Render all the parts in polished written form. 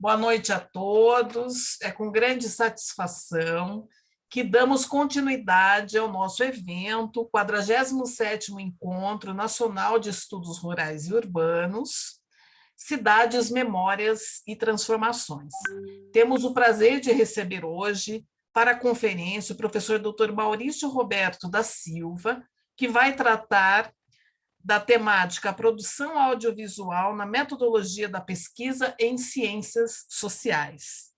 Boa noite a todos. É com grande satisfação que damos continuidade ao nosso evento, 47º Encontro Nacional de Estudos Rurais e Urbanos, Cidades, Memórias e Transformações. Temos o prazer de receber hoje, para a conferência, o professor Dr. Maurício Roberto da Silva, que vai tratar da temática Produção Audiovisual na Metodologia da Pesquisa em Ciências Sociais.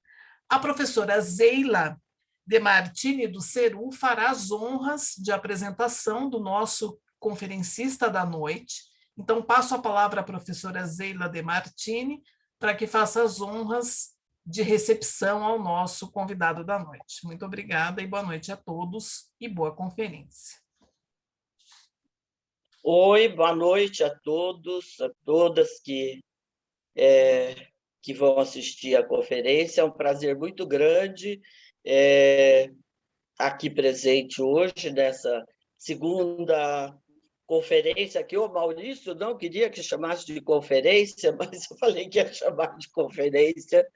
A professora Zeila de Martini do Ceru fará as honras de apresentação do nosso conferencista da noite. Então, passo a palavra à professora Zeila de Martini para que faça as honras de recepção ao nosso convidado da noite. Muito obrigada e boa noite a todos e boa conferência. Oi, boa noite a todos, a todas que vão assistir à conferência. É um prazer muito grande aqui presente hoje, nessa segunda conferência aqui. O Maurício não queria que chamasse de conferência, mas eu falei que ia chamar de conferência.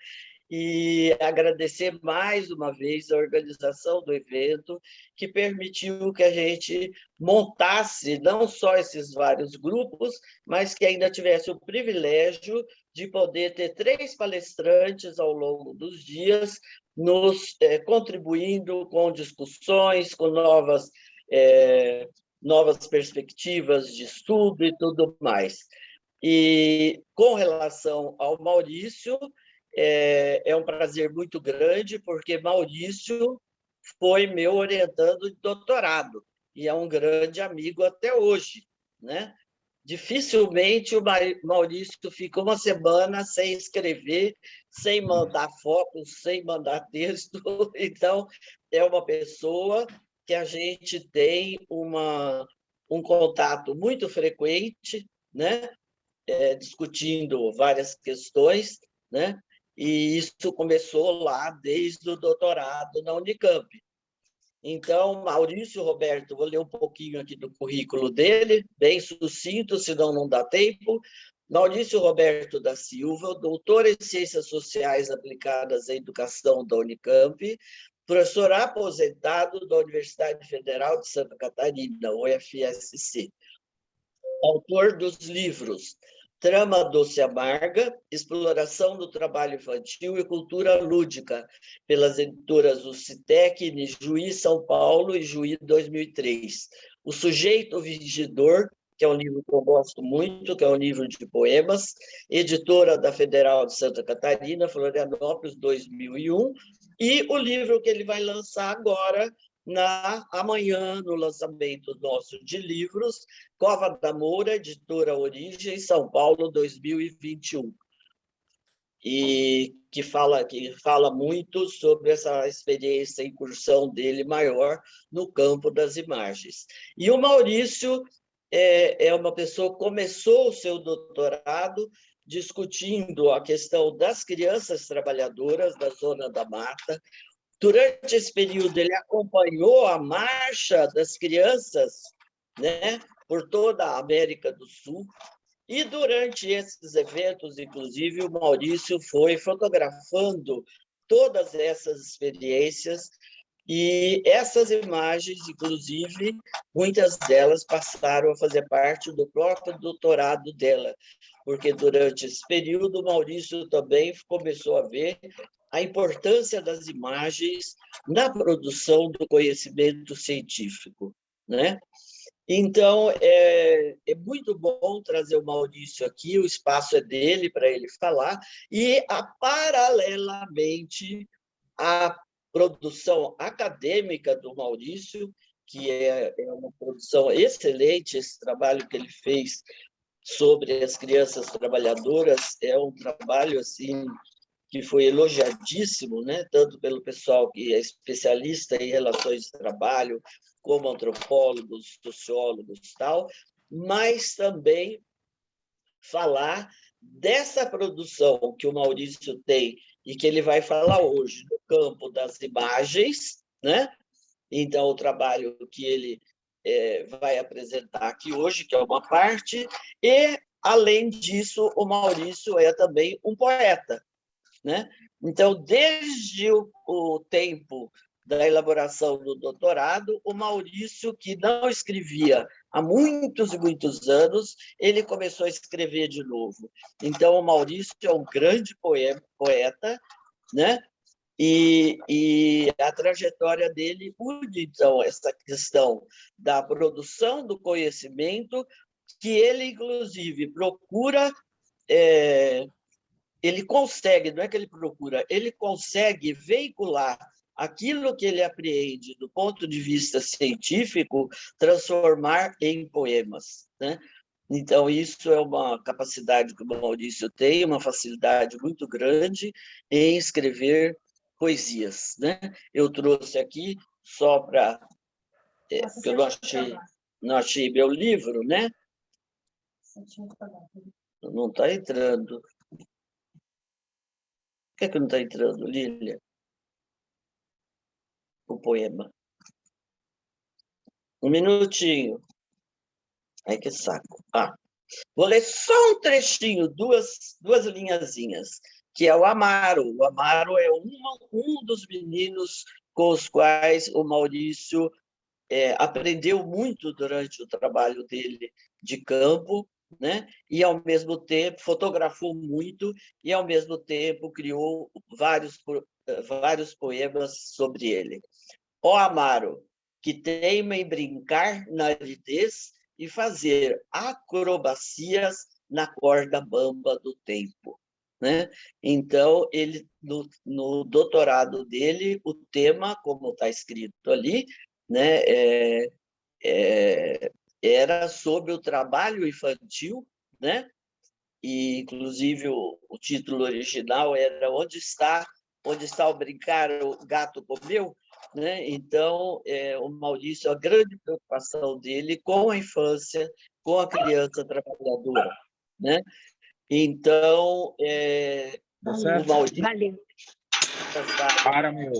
E agradecer mais uma vez a organização do evento, que permitiu que a gente montasse não só esses vários grupos, mas que ainda tivesse o privilégio de poder ter 3 palestrantes ao longo dos dias, nos contribuindo com discussões, com novas perspectivas de estudo e tudo mais. E com relação ao Maurício, é um prazer muito grande, porque Maurício foi meu orientando de doutorado e é um grande amigo até hoje, né? Dificilmente o Maurício fica uma semana sem escrever, sem mandar fotos, sem mandar texto. Então, é uma pessoa que a gente tem um contato muito frequente, né? Discutindo várias questões, né? E isso começou lá desde o doutorado na Unicamp. Então, Maurício Roberto, vou ler um pouquinho aqui do currículo dele, bem sucinto, senão não dá tempo. Maurício Roberto da Silva, doutor em Ciências Sociais Aplicadas à Educação da Unicamp, professor aposentado da Universidade Federal de Santa Catarina, UFSC. Autor dos livros Trama Doce Amarga, Exploração do Trabalho Infantil e Cultura Lúdica, pelas editoras Ucitec, Nijuí, São Paulo e Juí 2003. O Sujeito Vigidor, que é um livro que eu gosto muito, que é um livro de poemas, editora da Federal de Santa Catarina, Florianópolis, 2001, e o livro que ele vai lançar agora, amanhã, no lançamento nosso de livros, Cova da Moura, editora Origem, São Paulo, 2021. E que fala muito sobre essa experiência, incursão dele maior no campo das imagens. E o Maurício é uma pessoa que começou o seu doutorado discutindo a questão das crianças trabalhadoras da Zona da Mata. Durante esse período, ele acompanhou a marcha das crianças, né, por toda a América do Sul, e durante esses eventos, inclusive, o Maurício foi fotografando todas essas experiências, e essas imagens, inclusive, muitas delas passaram a fazer parte do próprio doutorado dela, porque durante esse período o Maurício também começou a ver a importância das imagens na produção do conhecimento científico, né? Então, é muito bom trazer o Maurício aqui, o espaço é dele para ele falar, e, paralelamente, a produção acadêmica do Maurício, que é uma produção excelente, esse trabalho que ele fez sobre as crianças trabalhadoras, é um trabalho assim que foi elogiadíssimo, né? Tanto pelo pessoal que é especialista em relações de trabalho, como antropólogos, sociólogos e tal, mas também falar dessa produção que o Maurício tem e que ele vai falar hoje no campo das imagens, né? Então, o trabalho que ele vai apresentar aqui hoje, que é uma parte, e, além disso, o Maurício é também um poeta, né? Então, desde o tempo da elaboração do doutorado, o Maurício, que não escrevia há muitos e muitos anos, ele começou a escrever de novo. Então, o Maurício é um grande poeta, né? E a trajetória dele une, então, essa questão da produção do conhecimento, que ele, inclusive, procura, ele consegue, não é que ele procura, ele consegue veicular aquilo que ele apreende do ponto de vista científico, transformar em poemas, né? Então, isso é uma capacidade que o Maurício tem, uma facilidade muito grande em escrever poesias, né? Eu trouxe aqui só para... porque eu não achei meu livro, né? Não está entrando. Por que não está entrando, Lília? O poema. Um minutinho. Ai, que saco. Vou ler só um trechinho, duas linhazinhas, que é o Amaro. O Amaro é um dos meninos com os quais o Maurício aprendeu muito durante o trabalho dele de campo, né? E, ao mesmo tempo, fotografou muito e, ao mesmo tempo, criou vários poemas sobre ele. Ó Amaro, que teima em brincar na aridez e fazer acrobacias na corda bamba do tempo, né? Então, ele no doutorado dele, o tema, como está escrito ali, né, era sobre o trabalho infantil, né? E, inclusive, o título original era Onde está o brincar, o gato comeu? Né? Então, o Maurício, a grande preocupação dele com a infância, com a criança trabalhadora. Né? Então, o Maurício... Valeu. Para, meu.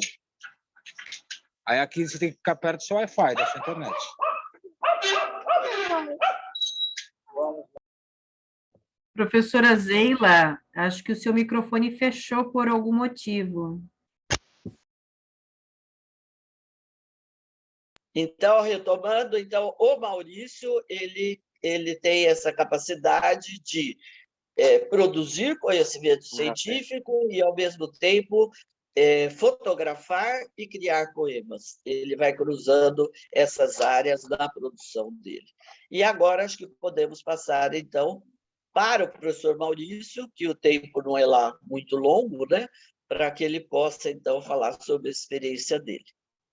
Aí aqui você tem que ficar perto do seu Wi-Fi, da sua internet. Professora Zeila, acho que o seu microfone fechou por algum motivo. Então, retomando, o Maurício ele tem essa capacidade de produzir conhecimento científico e, ao mesmo tempo, fotografar e criar poemas. Ele vai cruzando essas áreas na produção dele. E agora acho que podemos passar, então, para o professor Maurício, que o tempo não é lá muito longo, né? Para que ele possa, então, falar sobre a experiência dele.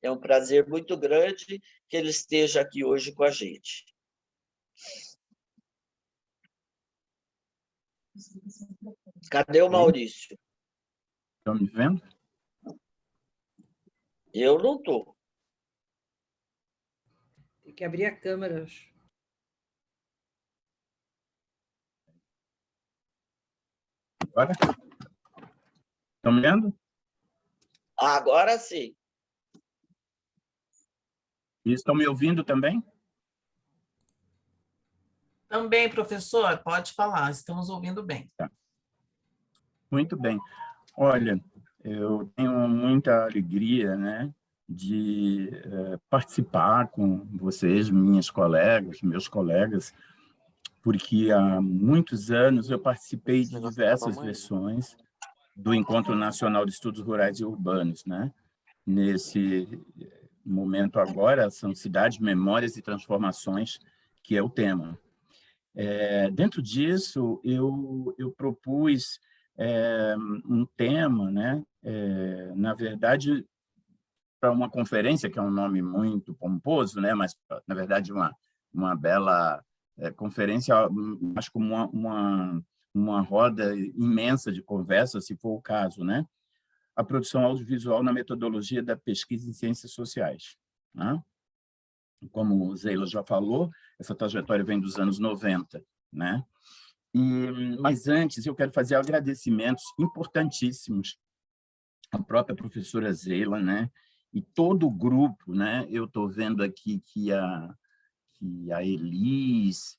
É um prazer muito grande que ele esteja aqui hoje com a gente. Cadê o Maurício? Estão me vendo? Eu não estou. Tem que abrir a câmera. Agora? Estão me vendo? Agora sim. E estão me ouvindo também? Também, professor, pode falar, estamos ouvindo bem. Tá. Muito bem. Olha, eu tenho muita alegria, né, de participar com vocês, minhas colegas, meus colegas, porque há muitos anos eu participei de diversas versões do Encontro Nacional de Estudos Rurais e Urbanos, né? Nesse momento agora, são Cidades, Memórias e Transformações, que é o tema. Dentro disso, eu propus um tema, né? Na verdade, para uma conferência, que é um nome muito pomposo, né? Mas, na verdade, uma bela conferência, acho como uma roda imensa de conversa, se for o caso, né? A produção audiovisual na metodologia da pesquisa em ciências sociais, né? Como o Zeila já falou, essa trajetória vem dos anos 90, né? Mas antes, eu quero fazer agradecimentos importantíssimos à própria professora Zeila, né? E todo o grupo, né? Eu estou vendo aqui que a Elis,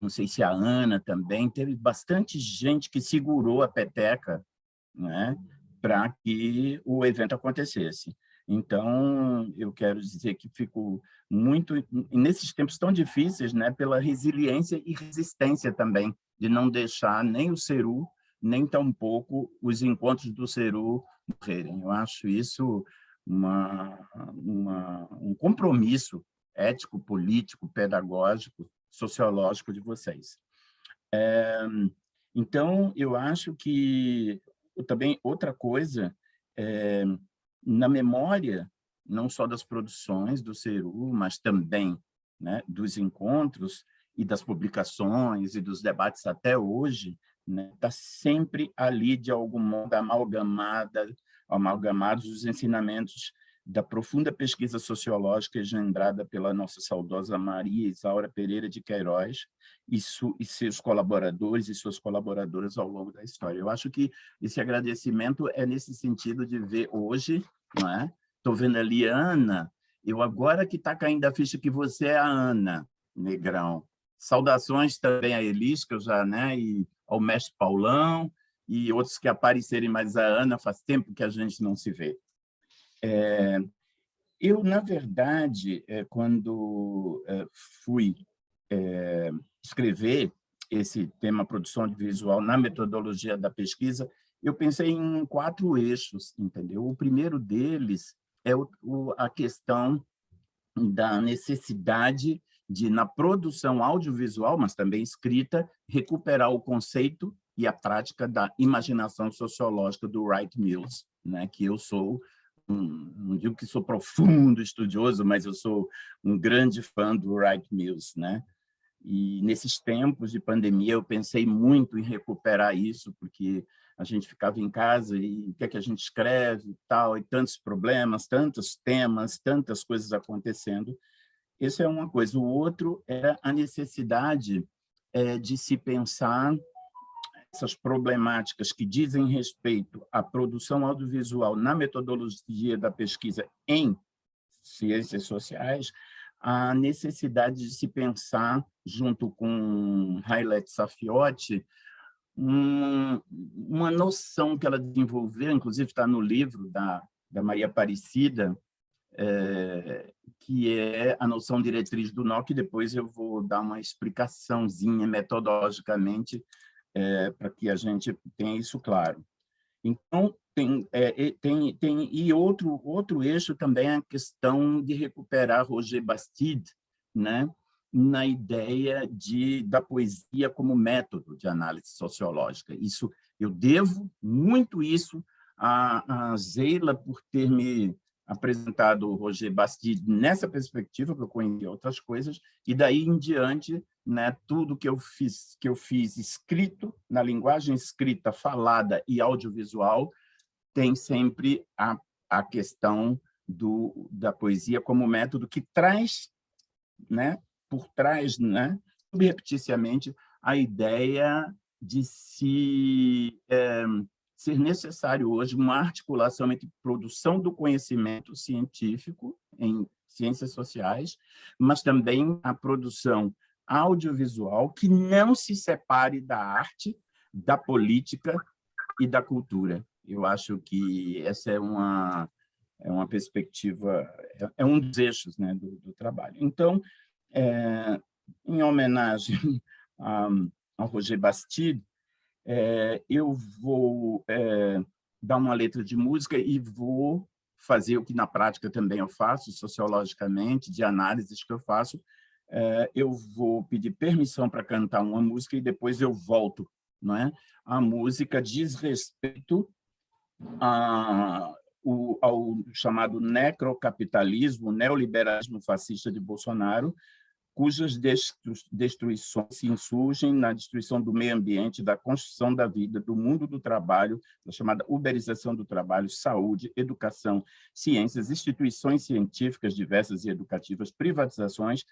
não sei se a Ana também, teve bastante gente que segurou a peteca, né, para que o evento acontecesse. Então, eu quero dizer que fico muito, nesses tempos tão difíceis, né, pela resiliência e resistência também, de não deixar nem o Ceru, nem tampouco os encontros do Ceru morrerem. Eu acho isso um compromisso ético, político, pedagógico, sociológico de vocês. Então, eu acho que também outra coisa, na memória, não só das produções do Ceru, mas também, né, dos encontros e das publicações e dos debates até hoje, né, está sempre ali, de algum modo, amalgamados os ensinamentos da profunda pesquisa sociológica engendrada pela nossa saudosa Maria Isaura Pereira de Queiroz e seus colaboradores e suas colaboradoras ao longo da história. Eu acho que esse agradecimento é nesse sentido de ver hoje, não é? Estou vendo ali a Ana, eu agora que está caindo a ficha que você é a Ana Negrão. Saudações também a Elis, que eu já, né, e ao mestre Paulão, e outros que aparecerem, mas a Ana faz tempo que a gente não se vê. Eu, na verdade, quando fui escrever esse tema produção audiovisual na metodologia da pesquisa, eu pensei em 4 eixos, entendeu? O primeiro deles é a questão da necessidade de, na produção audiovisual, mas também escrita, recuperar o conceito e a prática da imaginação sociológica do Wright Mills, né? Que eu sou, não digo que sou profundo estudioso, mas eu sou um grande fã do Wright Mills, né? E nesses tempos de pandemia eu pensei muito em recuperar isso, porque a gente ficava em casa e o que é que a gente escreve e tal, e tantos problemas, tantos temas, tantas coisas acontecendo. Isso é uma coisa. O outro é a necessidade de se pensar essas problemáticas que dizem respeito à produção audiovisual na metodologia da pesquisa em ciências sociais, a necessidade de se pensar, junto com Hailete Safiotti, uma noção que ela desenvolveu, inclusive está no livro da Maria Aparecida, que é a noção diretriz do NOC, e depois eu vou dar uma explicaçãozinha metodologicamente para que a gente tenha isso claro. Então, outro eixo também é a questão de recuperar Roger Bastide, né, na ideia da poesia como método de análise sociológica. Isso, eu devo muito isso a Zeila por ter me apresentado o Roger Bastide nessa perspectiva, que eu conheci outras coisas, e daí em diante, né, tudo que eu fiz escrito, na linguagem escrita, falada e audiovisual, tem sempre a questão da poesia como método que traz, né, por trás, né, subrepticiamente, a ideia de ser necessário hoje uma articulação entre produção do conhecimento científico em ciências sociais, mas também a produção audiovisual que não se separe da arte, da política e da cultura. Eu acho que essa é uma perspectiva, é um dos eixos, né, do trabalho. Então, em homenagem ao Roger Bastide, eu vou dar uma letra de música e vou fazer o que na prática também eu faço, sociologicamente, de análises que eu faço. Eu vou pedir permissão para cantar uma música e depois eu volto, não é? A música diz respeito ao chamado necrocapitalismo, neoliberalismo fascista de Bolsonaro, cujas destruições se insurgem na destruição do meio ambiente, da construção da vida, do mundo do trabalho, da chamada uberização do trabalho, saúde, educação, ciências, instituições científicas diversas e educativas, privatizações,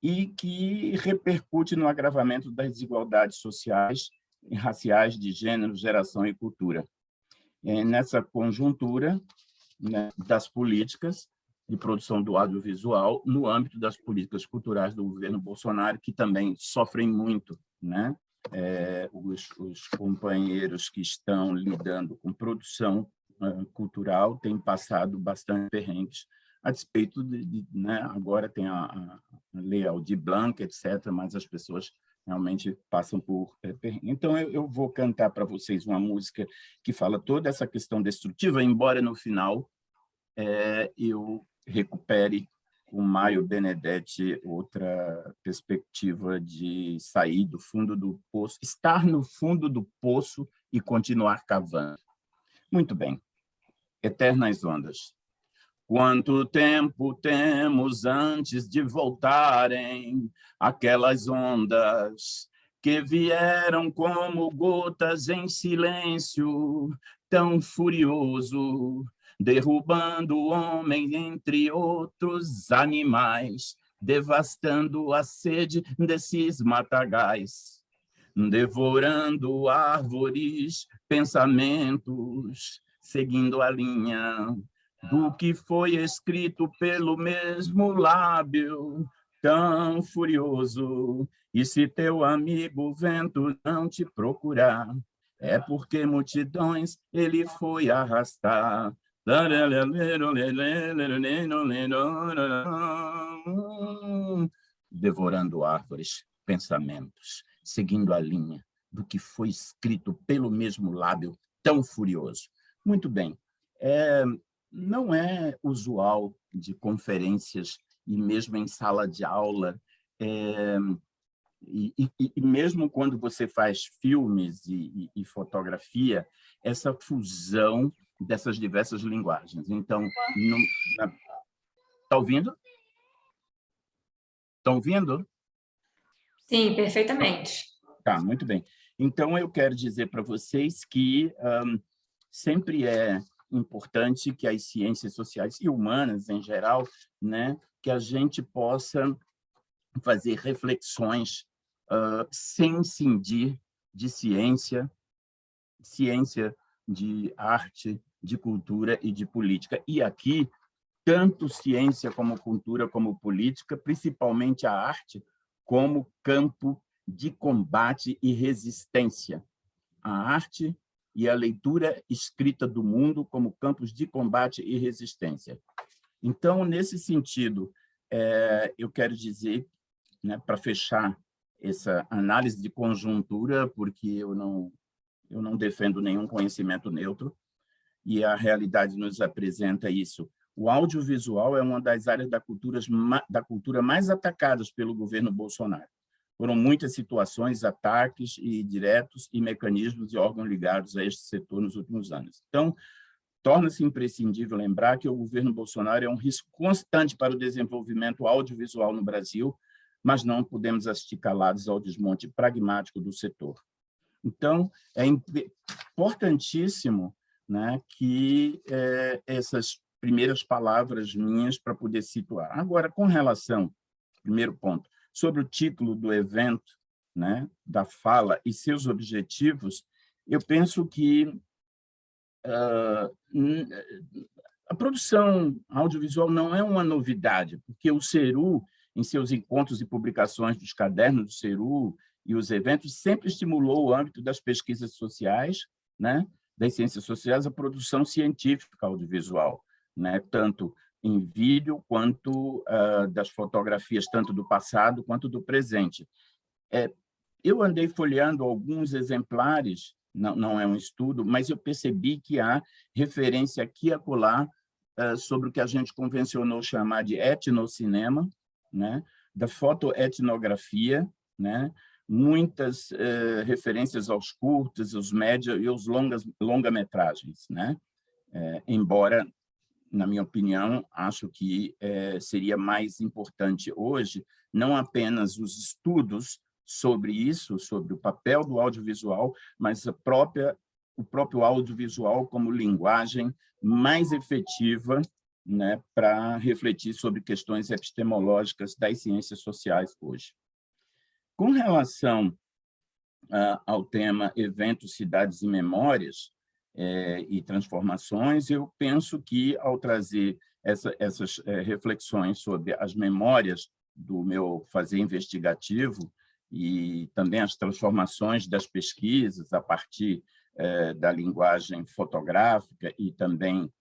e que repercute no agravamento das desigualdades sociais e raciais, de gênero, geração e cultura. Nessa conjuntura, né, das políticas, de produção do audiovisual no âmbito das políticas culturais do governo Bolsonaro, que também sofrem muito, né? Os companheiros que estão lidando com produção cultural têm passado bastante perrengues, a despeito né? Agora tem a lei Aldir Blanc, etc., mas as pessoas realmente passam por perrengue. Então, eu vou cantar para vocês uma música que fala toda essa questão destrutiva, embora no final eu recupere com Mário Benedetti outra perspectiva de sair do fundo do poço, estar no fundo do poço e continuar cavando. Muito bem. Eternas ondas. Quanto tempo temos antes de voltarem aquelas ondas que vieram como gotas em silêncio, tão furioso, derrubando o homem entre outros animais, devastando a sede desses matagais, devorando árvores, pensamentos, seguindo a linha do que foi escrito pelo mesmo lábio, tão furioso. E se teu amigo vento não te procurar, é porque multidões ele foi arrastar. Devorando árvores, pensamentos, seguindo a linha do que foi escrito pelo mesmo lábio, tão furioso. Muito bem. Não é usual de conferências e mesmo em sala de aula, e mesmo quando você faz filmes e fotografia, essa fusão dessas diversas linguagens. Então, está ouvindo? Estão ouvindo? Sim, perfeitamente. Tá, muito bem. Então, eu quero dizer para vocês que sempre é importante que as ciências sociais e humanas, em geral, né, que a gente possa fazer reflexões sem cindir de ciência, de arte, de cultura e de política. E aqui, tanto ciência como cultura, como política, principalmente a arte, como campo de combate e resistência. A arte e a leitura escrita do mundo como campos de combate e resistência. Então, nesse sentido, eu quero dizer, né, para fechar essa análise de conjuntura, porque eu não defendo nenhum conhecimento neutro, e a realidade nos apresenta isso. O audiovisual é uma das áreas da cultura mais atacadas pelo governo Bolsonaro. Foram muitas situações, ataques e diretos e mecanismos e órgãos ligados a este setor nos últimos anos. Então, torna-se imprescindível lembrar que o governo Bolsonaro é um risco constante para o desenvolvimento audiovisual no Brasil, mas não podemos assistir calados ao desmonte pragmático do setor. Então, é importantíssimo, né, que essas primeiras palavras minhas para poder situar. Agora, com relação, primeiro ponto, sobre o título do evento, né, da fala e seus objetivos, eu penso que a produção audiovisual não é uma novidade, porque o CERU, em seus encontros e publicações dos cadernos do CERU e os eventos, sempre estimulou o âmbito das pesquisas sociais, né, das ciências sociais, a produção científica audiovisual, né, tanto em vídeo quanto das fotografias, tanto do passado quanto do presente. Eu andei folheando alguns exemplares, não é um estudo, mas eu percebi que há referência aqui e acolá sobre o que a gente convencionou chamar de etnocinema, né, da fotoetnografia, né, muitas referências aos curtas, aos média e aos longa-metragens, né, embora, na minha opinião, acho que seria mais importante hoje não apenas os estudos sobre isso, sobre o papel do audiovisual, mas o próprio audiovisual como linguagem mais efetiva, né, para refletir sobre questões epistemológicas das ciências sociais hoje. Com relação ao tema Eventos, Cidades e Memórias e Transformações, eu penso que, ao trazer essas reflexões sobre as memórias do meu fazer investigativo e também as transformações das pesquisas a partir da linguagem fotográfica e também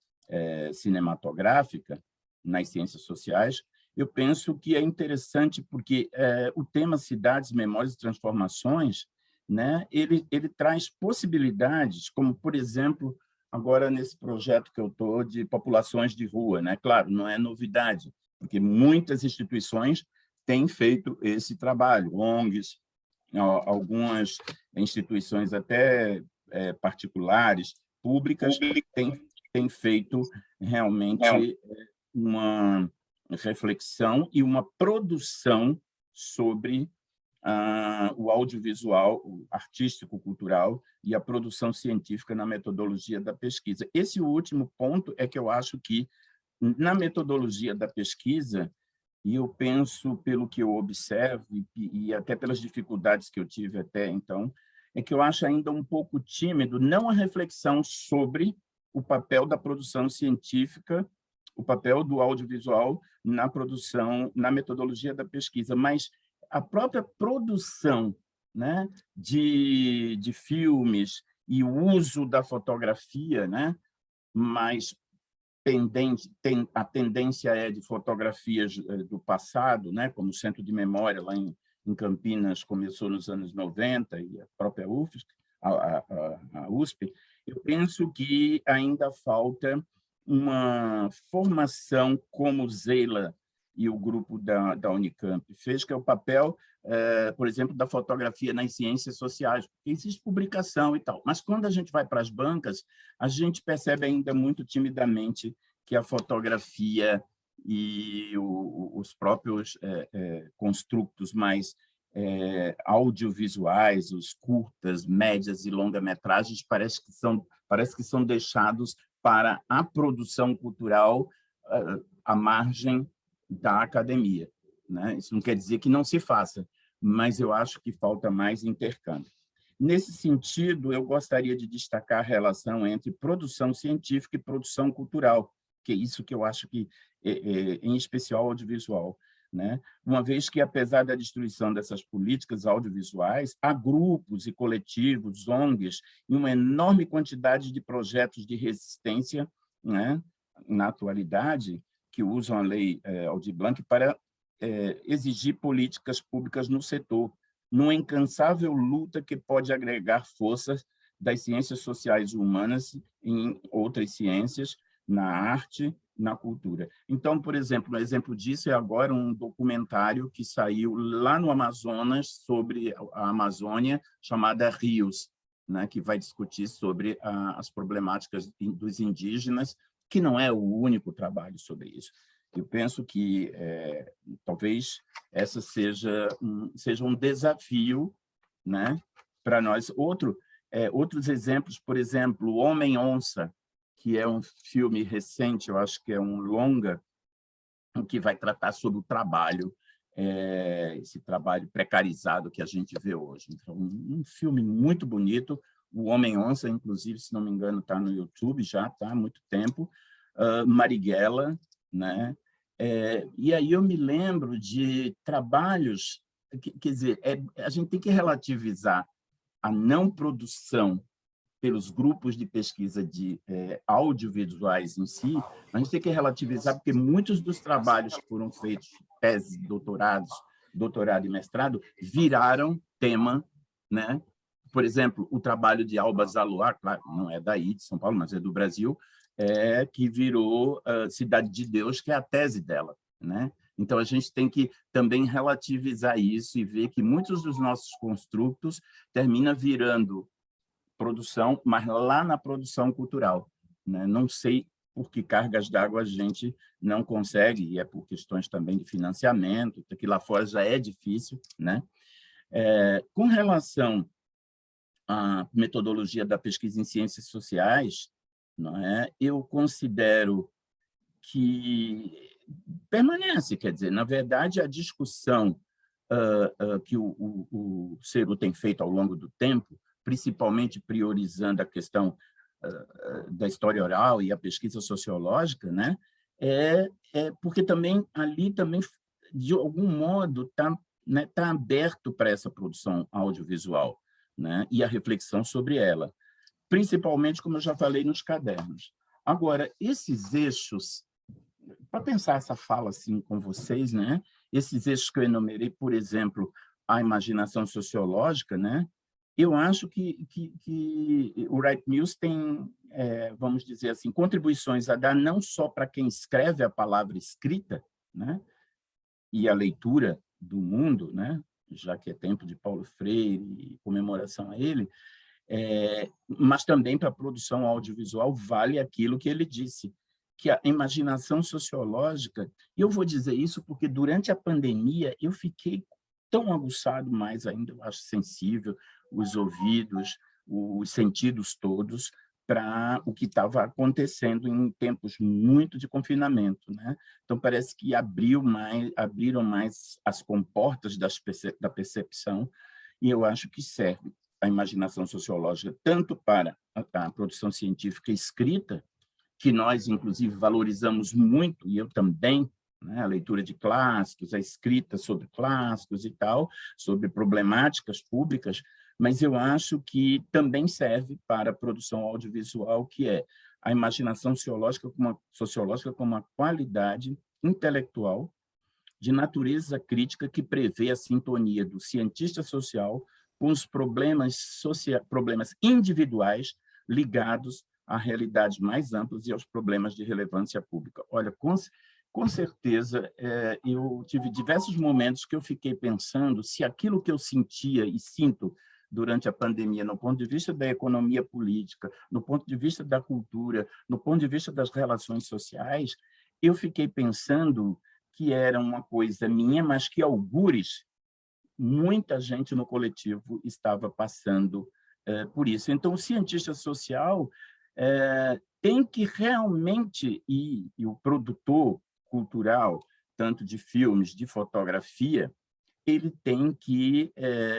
cinematográfica nas ciências sociais, eu penso que é interessante porque o tema cidades, memórias e transformações, né, ele traz possibilidades, como, por exemplo, agora nesse projeto que eu estou de populações de rua, né? Claro, não é novidade, porque muitas instituições têm feito esse trabalho, ONGs, algumas instituições até particulares, públicas, têm feito realmente uma reflexão e uma produção sobre o audiovisual, o artístico, cultural e a produção científica na metodologia da pesquisa. Esse último ponto é que eu acho que, na metodologia da pesquisa, e eu penso, pelo que eu observo, e até pelas dificuldades que eu tive até então, é que eu acho ainda um pouco tímido, não a reflexão sobre o papel da produção científica, o papel do audiovisual na produção, na metodologia da pesquisa, mas a própria produção, né, de filmes e o uso da fotografia, né, mas a tendência é de fotografias do passado, né, como o Centro de Memória lá em Campinas começou nos anos 90 e a própria UFSC, a USP, eu penso que ainda falta uma formação como Zeila e o grupo da Unicamp fez, que é o papel, por exemplo, da fotografia nas ciências sociais. Existe publicação e tal, mas quando a gente vai para as bancas, a gente percebe ainda muito timidamente que a fotografia e os próprios construtos mais audiovisuais, os curtas, médias e longa-metragens, parece que são deixados para a produção cultural à margem da academia, né? Isso não quer dizer que não se faça, mas eu acho que falta mais intercâmbio. Nesse sentido, eu gostaria de destacar a relação entre produção científica e produção cultural, que é isso que eu acho que, em especial audiovisual, né? Uma vez que, apesar da destruição dessas políticas audiovisuais, há grupos e coletivos, ONGs, e uma enorme quantidade de projetos de resistência, né, na atualidade, que usam a lei Aldir Blanc para exigir políticas públicas no setor, numa incansável luta que pode agregar forças das ciências sociais e humanas em outras ciências, na arte, na cultura. Então, por exemplo, um exemplo disso é agora um documentário que saiu lá no Amazonas sobre a Amazônia, chamada Rios, né, que vai discutir sobre as problemáticas dos indígenas, que não é o único trabalho sobre isso. Eu penso que talvez essa seja um desafio, né, para nós. Outros exemplos, por exemplo, O Homem-Onça, que é um filme recente, eu acho que é um longa, que vai tratar sobre o trabalho, esse trabalho precarizado que a gente vê hoje. Então, um filme muito bonito. O Homem-Onça, inclusive, se não me engano, está no YouTube já há muito tempo. Marighella, né? E aí eu me lembro de trabalhos, quer dizer, a gente tem que relativizar a não produção pelos grupos de pesquisa de audiovisuais em si, a gente tem que relativizar porque muitos dos trabalhos que foram feitos, tese, doutorado e mestrado, viraram tema, né? Por exemplo, o trabalho de Alba Zaluar, claro, não é daí, de São Paulo, mas é do Brasil, que virou Cidade de Deus, que é a tese dela, né? Então, a gente tem que também relativizar isso e ver que muitos dos nossos construtos terminam virando produção, mas lá na produção cultural, né? Não sei por que cargas d'água a gente não consegue, e é por questões também de financiamento, que lá fora já é difícil, né? Com relação à metodologia da pesquisa em ciências sociais, não é? Eu considero que permanece, quer dizer, na verdade, a discussão que o CERU tem feito ao longo do tempo, principalmente priorizando a questão da história oral e a pesquisa sociológica, né? porque também ali também, de algum modo, está, né, tá aberto para essa produção audiovisual, né, e a reflexão sobre ela, principalmente, como eu já falei, nos cadernos. Agora, esses eixos, para pensar essa fala assim com vocês, né, esses eixos que eu enumerei, por exemplo, a imaginação sociológica, né, eu acho que o Wright Mills tem, vamos dizer assim, contribuições a dar não só para quem escreve a palavra escrita, né, e a leitura do mundo, né, já que é tempo de Paulo Freire e comemoração a ele, mas também para a produção audiovisual vale aquilo que ele disse, que a imaginação sociológica, e eu vou dizer isso porque durante a pandemia eu fiquei tão aguçado mais ainda, eu acho sensível, os ouvidos, os sentidos todos, para o que estava acontecendo em tempos muito de confinamento, né? Então, parece que abriram mais as comportas da percepção, e eu acho que serve a imaginação sociológica tanto para a produção científica escrita, que nós, inclusive, valorizamos muito, e eu também, né, a leitura de clássicos, a escrita sobre clássicos e tal, sobre problemáticas públicas, mas eu acho que também serve para a produção audiovisual, que é a imaginação sociológica como uma qualidade intelectual de natureza crítica que prevê a sintonia do cientista social com os problemas individuais ligados a realidades mais amplas e aos problemas de relevância pública. Olha, com certeza, eu tive diversos momentos que eu fiquei pensando se aquilo que eu sentia e sinto durante a pandemia, no ponto de vista da economia política, no ponto de vista da cultura, no ponto de vista das relações sociais, eu fiquei pensando que era uma coisa minha, mas que algures muita gente no coletivo estava passando por isso. Então, o cientista social tem que realmente, e o produtor cultural, tanto de filmes, de fotografia, ele tem que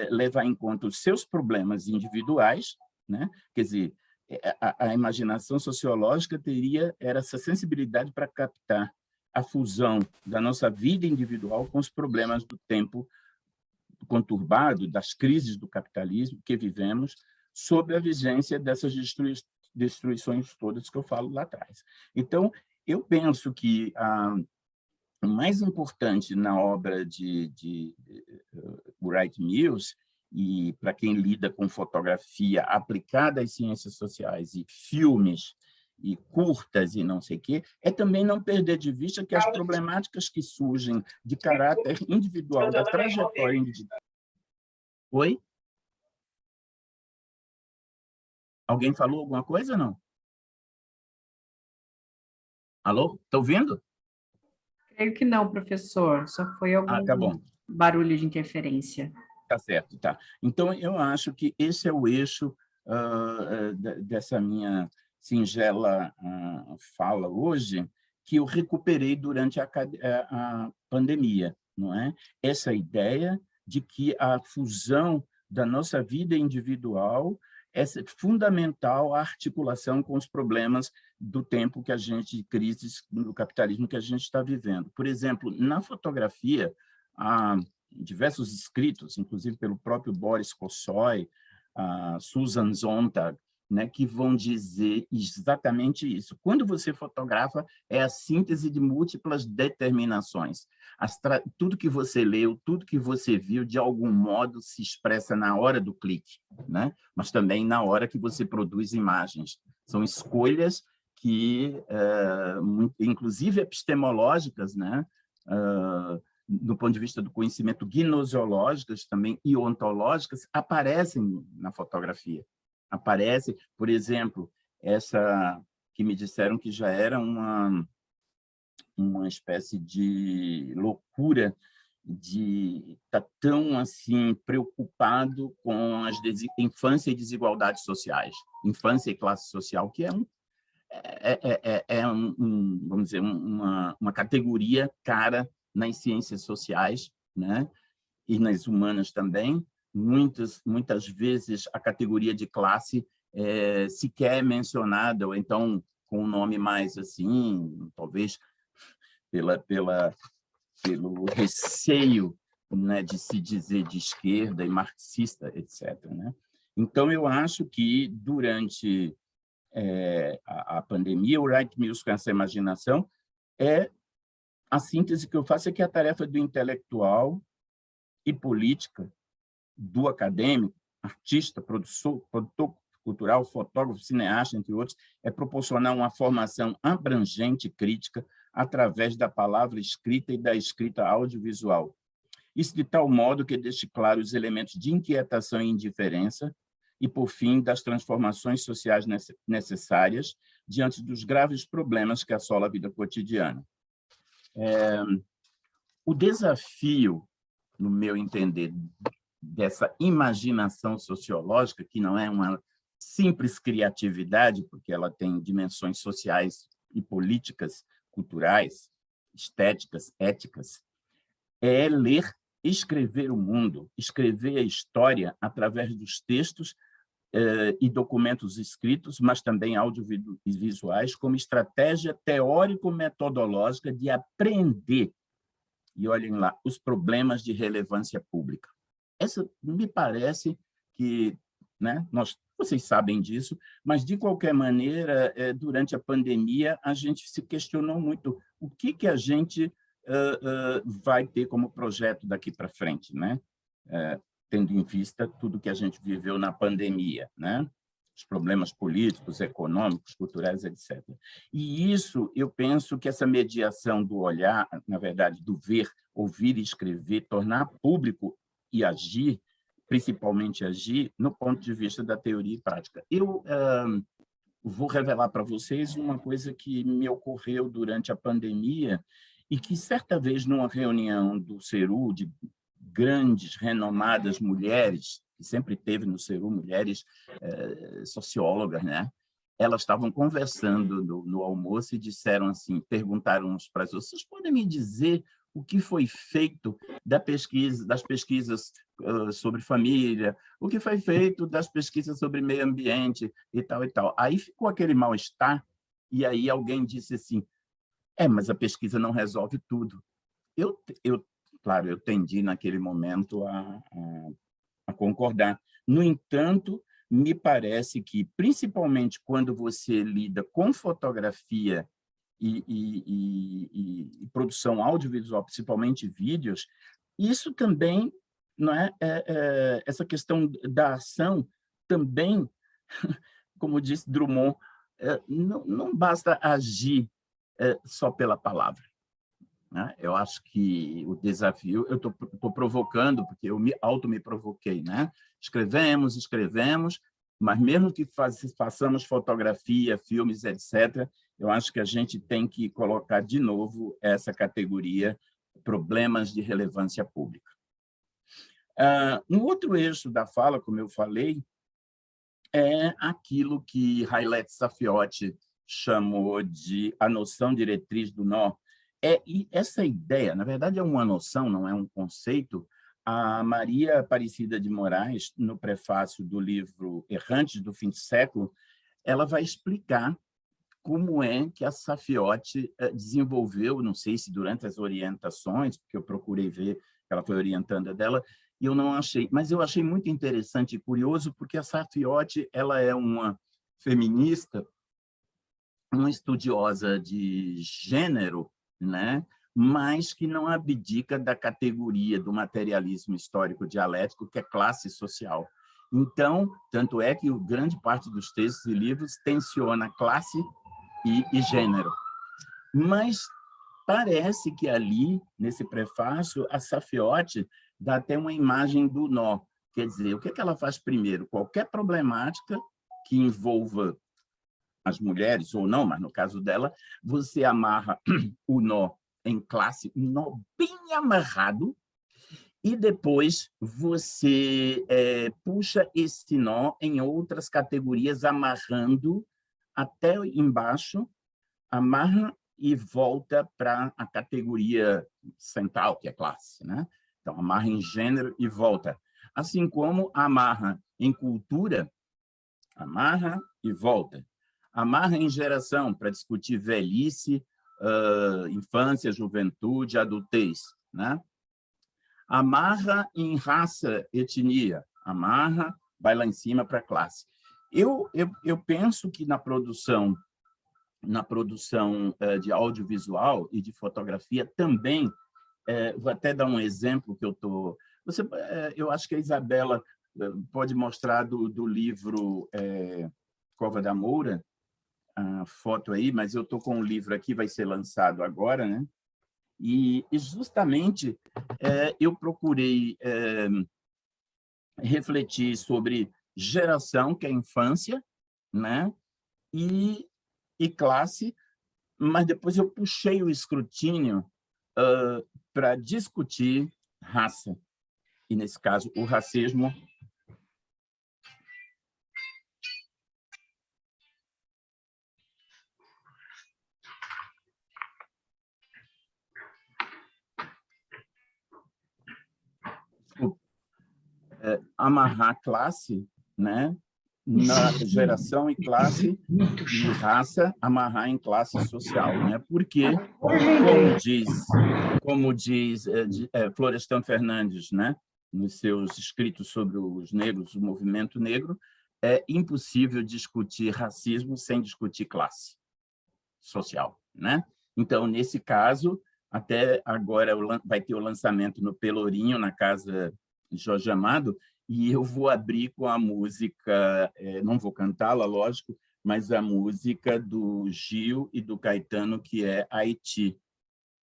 levar em conta os seus problemas individuais, né? Quer dizer, a imaginação sociológica era essa sensibilidade para captar a fusão da nossa vida individual com os problemas do tempo conturbado, das crises do capitalismo que vivemos, sob a vigência dessas destruições todas que eu falo lá atrás. Então, eu penso que o mais importante na obra de Wright Mills, e para quem lida com fotografia aplicada às ciências sociais e filmes e curtas e não sei o quê, é também não perder de vista que as problemáticas que surgem de caráter individual, da trajetória individual... Oi? Alguém falou alguma coisa ou não? Alô? Está ouvindo? Creio que não, professor. Só foi algum tá bom. Barulho de interferência. Tá certo, tá. Então, eu acho que esse é o eixo dessa minha singela fala hoje, que eu recuperei durante a pandemia, não é? Essa ideia de que a fusão da nossa vida individual é fundamental à articulação com os problemas do tempo que a gente, de crises do capitalismo que a gente está vivendo. Por exemplo, na fotografia, diversos escritos, inclusive pelo próprio Boris Kossoy, Susan Sontag, né, que vão dizer exatamente isso. Quando você fotografa, é a síntese de múltiplas determinações. Tudo que você leu, tudo que você viu, de algum modo se expressa na hora do clique, né? Mas também na hora que você produz imagens. São escolhas que, inclusive epistemológicas, né? Do ponto de vista do conhecimento gnoseológicas também e ontológicas, aparecem na fotografia. Aparece, por exemplo, essa que me disseram que já era uma espécie de loucura de estar tão assim preocupado com as infância e desigualdades sociais, infância e classe social, que vamos dizer, uma categoria cara nas ciências sociais, né? E nas humanas também. Muitas vezes a categoria de classe sequer é mencionada, ou então com um nome mais assim, talvez pelo receio, né, de se dizer de esquerda e marxista, etc., né? Então, eu acho que, durante a pandemia, o Write Mills com essa imaginação é a síntese que eu faço, é que a tarefa do intelectual e política, do acadêmico, artista, produtor cultural, fotógrafo, cineasta, entre outros, é proporcionar uma formação abrangente e crítica através da palavra escrita e da escrita audiovisual. Isso de tal modo que deixe claro os elementos de inquietação e indiferença e, por fim, das transformações sociais necessárias diante dos graves problemas que assolam a vida cotidiana. O desafio, no meu entender, dessa imaginação sociológica, que não é uma simples criatividade, porque ela tem dimensões sociais e políticas, culturais, estéticas, éticas, é ler, escrever o mundo, escrever a história através dos textos e documentos escritos, mas também audiovisuais, como estratégia teórico-metodológica de aprender, e olhem lá, os problemas de relevância pública. Essa me parece que, né, vocês sabem disso, mas, de qualquer maneira, durante a pandemia, a gente se questionou muito o que a gente vai ter como projeto daqui para frente, né? Tendo em vista tudo que a gente viveu na pandemia, né? Os problemas políticos, econômicos, culturais, etc. E isso, eu penso que essa mediação do olhar, na verdade, do ver, ouvir e escrever, tornar público e agir, principalmente agir, no ponto de vista da teoria e prática. Eu vou revelar para vocês uma coisa que me ocorreu durante a pandemia e que, certa vez, numa reunião do CERU, de grandes, renomadas mulheres, que sempre teve no CERU mulheres sociólogas, né? Elas estavam conversando no almoço e disseram assim, perguntaram uns para os outros: vocês podem me dizer o que foi feito das pesquisas sobre família, o que foi feito das pesquisas sobre meio ambiente e tal e tal. Aí ficou aquele mal-estar, e aí alguém disse assim: mas a pesquisa não resolve tudo. Claro, eu tendi naquele momento a concordar. No entanto, me parece que, principalmente quando você lida com fotografia e produção audiovisual, principalmente vídeos, isso também, não é, essa questão da ação também, como disse Drummond, não basta agir só pela palavra, né? Eu acho que o desafio, eu estou provocando, porque eu me provoquei, né? Escrevemos, mas mesmo que façamos fotografia, filmes, etc., eu acho que a gente tem que colocar de novo essa categoria, problemas de relevância pública. Um outro eixo da fala, como eu falei, é aquilo que Hailette Saffioti chamou de a noção diretriz do nó. E essa ideia, na verdade, é uma noção, não é um conceito. A Maria Aparecida de Moraes, no prefácio do livro Errantes do Fim de Século, ela vai explicar como é que a Saffioti desenvolveu, não sei se durante as orientações, porque eu procurei ver, ela foi orientando dela, e eu não achei, mas eu achei muito interessante e curioso, porque a Saffioti, ela é uma feminista, uma estudiosa de gênero, né? Mas que não abdica da categoria do materialismo histórico dialético, que é classe social. Então, tanto é que grande parte dos textos e livros tensiona classe e gênero. Mas parece que ali, nesse prefácio, a Saffioti dá até uma imagem do nó. Quer dizer, o que ela faz primeiro? Qualquer problemática que envolva as mulheres, ou não, mas no caso dela, você amarra o nó em classe, um nó bem amarrado, e depois você puxa esse nó em outras categorias, amarrando até embaixo, amarra e volta para a categoria central, que é classe, né? Então, amarra em gênero e volta. Assim como amarra em cultura, amarra e volta. Amarra em geração, para discutir velhice infância, juventude, adultez, né? Amarra em raça, etnia, amarra, vai lá em cima para a classe. Eu penso que na produção de audiovisual e de fotografia também, vou até dar um exemplo que eu acho que a Isabela pode mostrar do livro Cova da Moura, a foto aí, mas eu estou com um livro aqui, vai ser lançado agora, né? E justamente eu procurei refletir sobre geração, que é a infância, né? E classe, mas depois eu puxei o escrutínio para discutir raça, e, nesse caso, o racismo. Amarrar classe, né? Na geração e classe e raça, amarrar em classe social, né? Porque, como diz Florestan Fernandes, né? Nos seus escritos sobre os negros, o movimento negro, é impossível discutir racismo sem discutir classe social, né? Então, nesse caso, até agora vai ter o lançamento no Pelourinho, na Casa Jorge Amado, e eu vou abrir com a música, não vou cantá-la, lógico, mas a música do Gil e do Caetano, que é Haiti,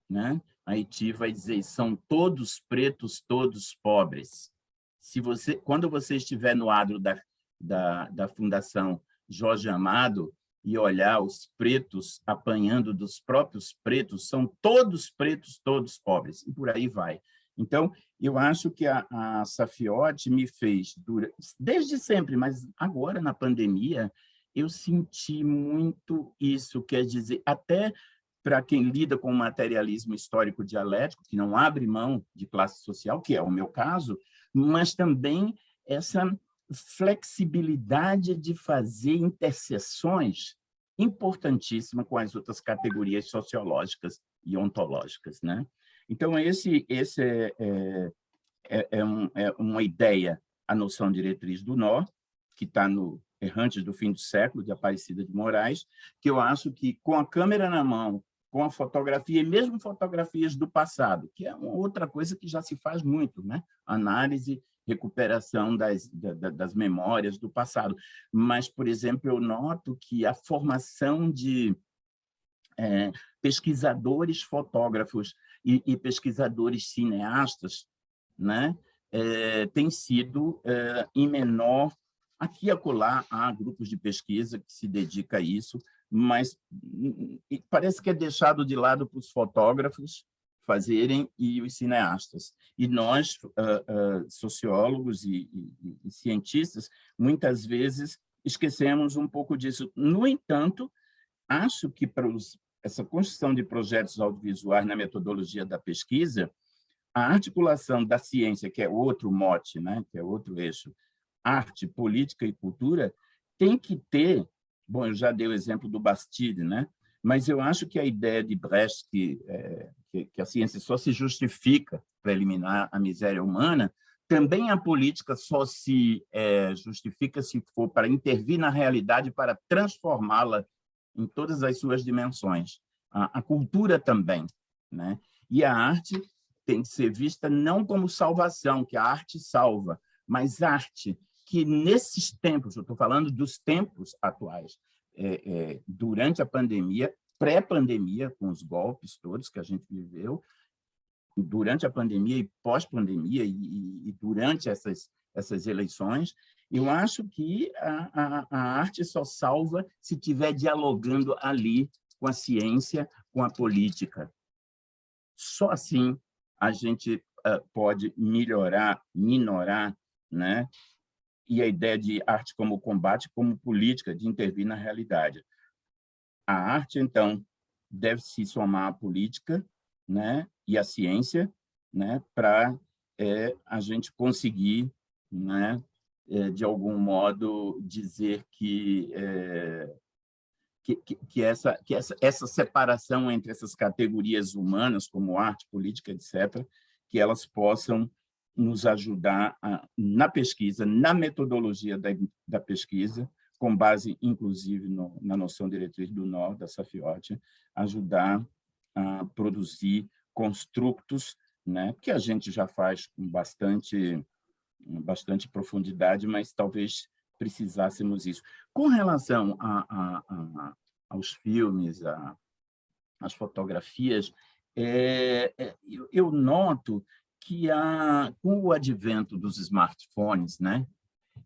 né? Haiti vai dizer, são todos pretos, todos pobres. Quando você estiver no adro da Fundação Jorge Amado e olhar os pretos apanhando dos próprios pretos, são todos pretos, todos pobres, e por aí vai. Então, eu acho que a Safiotti me fez, desde sempre, mas agora, na pandemia, eu senti muito isso, quer dizer, até para quem lida com o materialismo histórico dialético, que não abre mão de classe social, que é o meu caso, mas também essa flexibilidade de fazer interseções importantíssima com as outras categorias sociológicas e ontológicas, né? Então, esse é uma ideia, a noção diretriz do nó, que está no Errantes do Fim do Século, de Aparecida de Moraes, que eu acho que, com a câmera na mão, com a fotografia, e mesmo fotografias do passado, que é uma outra coisa que já se faz muito, né? Análise, recuperação das memórias do passado. Mas, por exemplo, eu noto que a formação de pesquisadores fotógrafos e pesquisadores cineastas, né, tem sido em menor. Aqui e acolá há grupos de pesquisa que se dedicam a isso, mas parece que é deixado de lado para os fotógrafos fazerem e os cineastas. E nós, sociólogos e cientistas, muitas vezes esquecemos um pouco disso. No entanto, acho que para essa construção de projetos audiovisuais na metodologia da pesquisa, a articulação da ciência, que é outro mote, né, que é outro eixo, arte, política e cultura, tem que ter, bom, eu já dei o exemplo do Bastide, né, mas eu acho que a ideia de Brecht, que a ciência só se justifica para eliminar a miséria humana, também a política só se justifica se for para intervir na realidade, para transformá-la em todas as suas dimensões. A cultura também, né? E a arte tem que ser vista não como salvação, que a arte salva, mas arte que, nesses tempos, eu estou falando dos tempos atuais, durante a pandemia, pré-pandemia, com os golpes todos que a gente viveu, durante a pandemia e pós-pandemia, e durante essas eleições, eu acho que a arte só salva se estiver dialogando ali com a ciência, com a política. Só assim a gente pode melhorar, minorar, né? E a ideia de arte como combate, como política, de intervir na realidade. A arte, então, deve se somar à política, né? E à ciência, né? Para a gente conseguir, né? De algum modo, dizer que essa separação entre essas categorias humanas, como arte, política, etc., que elas possam nos ajudar na pesquisa, na metodologia da pesquisa, com base, inclusive, na noção diretriz do nó, da Safioti, ajudar a produzir construtos, né, que a gente já faz com bastante profundidade, mas talvez precisássemos isso. Com relação aos filmes, às fotografias, eu noto que com o advento dos smartphones, né,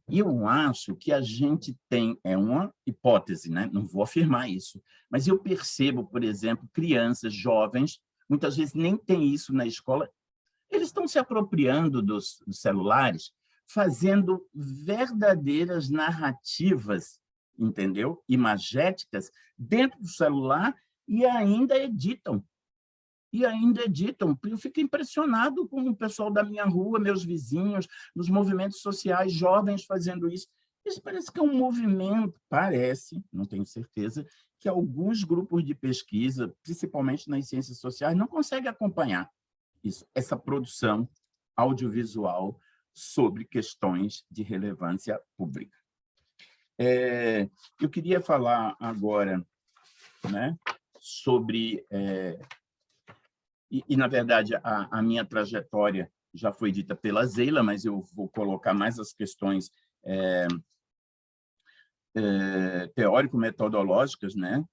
eu acho que a gente tem, é uma hipótese, né? Não vou afirmar isso, mas eu percebo, por exemplo, crianças, jovens, muitas vezes nem tem isso na escola, eles estão se apropriando dos celulares, fazendo verdadeiras narrativas, entendeu? Imagéticas, dentro do celular e ainda editam. Eu fico impressionado com o pessoal da minha rua, meus vizinhos, nos movimentos sociais, jovens fazendo isso. Isso parece que é um movimento, parece, não tenho certeza, que alguns grupos de pesquisa, principalmente nas ciências sociais, não conseguem acompanhar essa produção audiovisual sobre questões de relevância pública. Eu queria falar agora, né, sobre... na verdade, a minha trajetória já foi dita pela Zeila, mas eu vou colocar mais as questões teórico-metodológicas, né?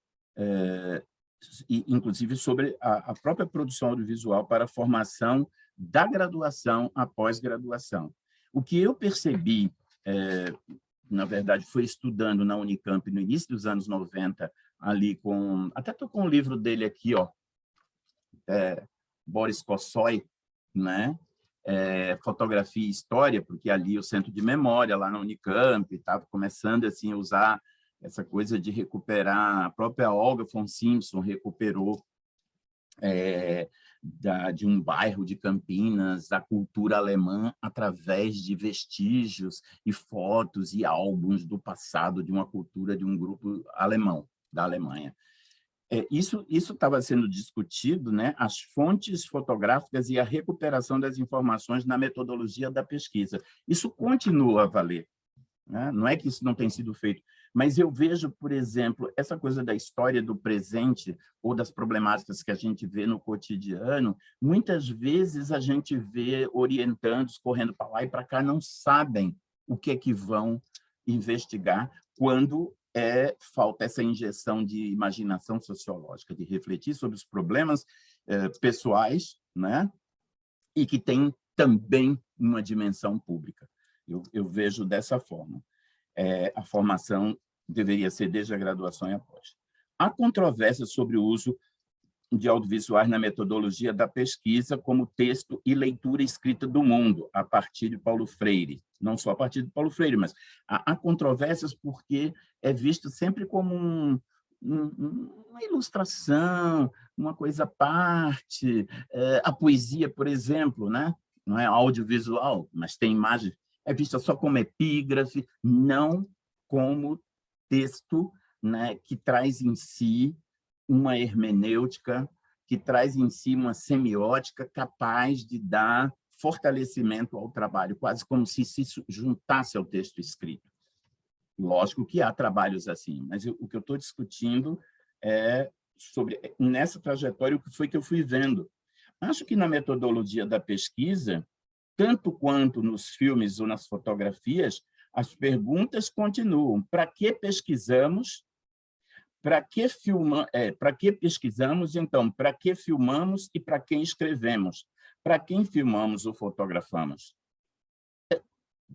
Inclusive sobre a própria produção audiovisual para a formação da graduação à pós-graduação. O que eu percebi, na verdade, foi estudando na Unicamp no início dos anos 90, ali com... Até estou com o livro dele aqui, ó, Boris Kosoy, né? Fotografia e História, porque ali o Centro de Memória, lá na Unicamp, estava começando assim, a usar essa coisa de recuperar, a própria Olga von Simpson recuperou de um bairro de Campinas, a cultura alemã, através de vestígios e fotos e álbuns do passado de uma cultura de um grupo alemão, da Alemanha. Isso estava sendo discutido, né? As fontes fotográficas e a recuperação das informações na metodologia da pesquisa. Isso continua a valer, né? Não é que isso não tenha sido feito, mas eu vejo, por exemplo, essa coisa da história do presente ou das problemáticas que a gente vê no cotidiano, muitas vezes a gente vê orientandos correndo para lá e para cá, não sabem o que é que vão investigar quando falta essa injeção de imaginação sociológica, de refletir sobre os problemas pessoais, né? E que tem também uma dimensão pública. Eu vejo dessa forma. A formação deveria ser desde a graduação e após. Há controvérsia sobre o uso de audiovisuais na metodologia da pesquisa como texto e leitura escrita do mundo, a partir de Paulo Freire. Não só a partir de Paulo Freire, mas há controvérsias porque é visto sempre como uma ilustração, uma coisa à parte. A poesia, por exemplo, né? Não é audiovisual, mas tem imagem, é vista só como epígrafe, não como texto, né, que traz em si uma hermenêutica, que traz em si uma semiótica capaz de dar fortalecimento ao trabalho, quase como se juntasse ao texto escrito. Lógico que há trabalhos assim, mas o que eu estou discutindo é sobre, nessa trajetória, o que foi que eu fui vendo. Acho que na metodologia da pesquisa, tanto quanto nos filmes ou nas fotografias, as perguntas continuam. Para que pesquisamos? Para que pesquisamos, então? Para que filmamos e para quem escrevemos? Para quem filmamos ou fotografamos?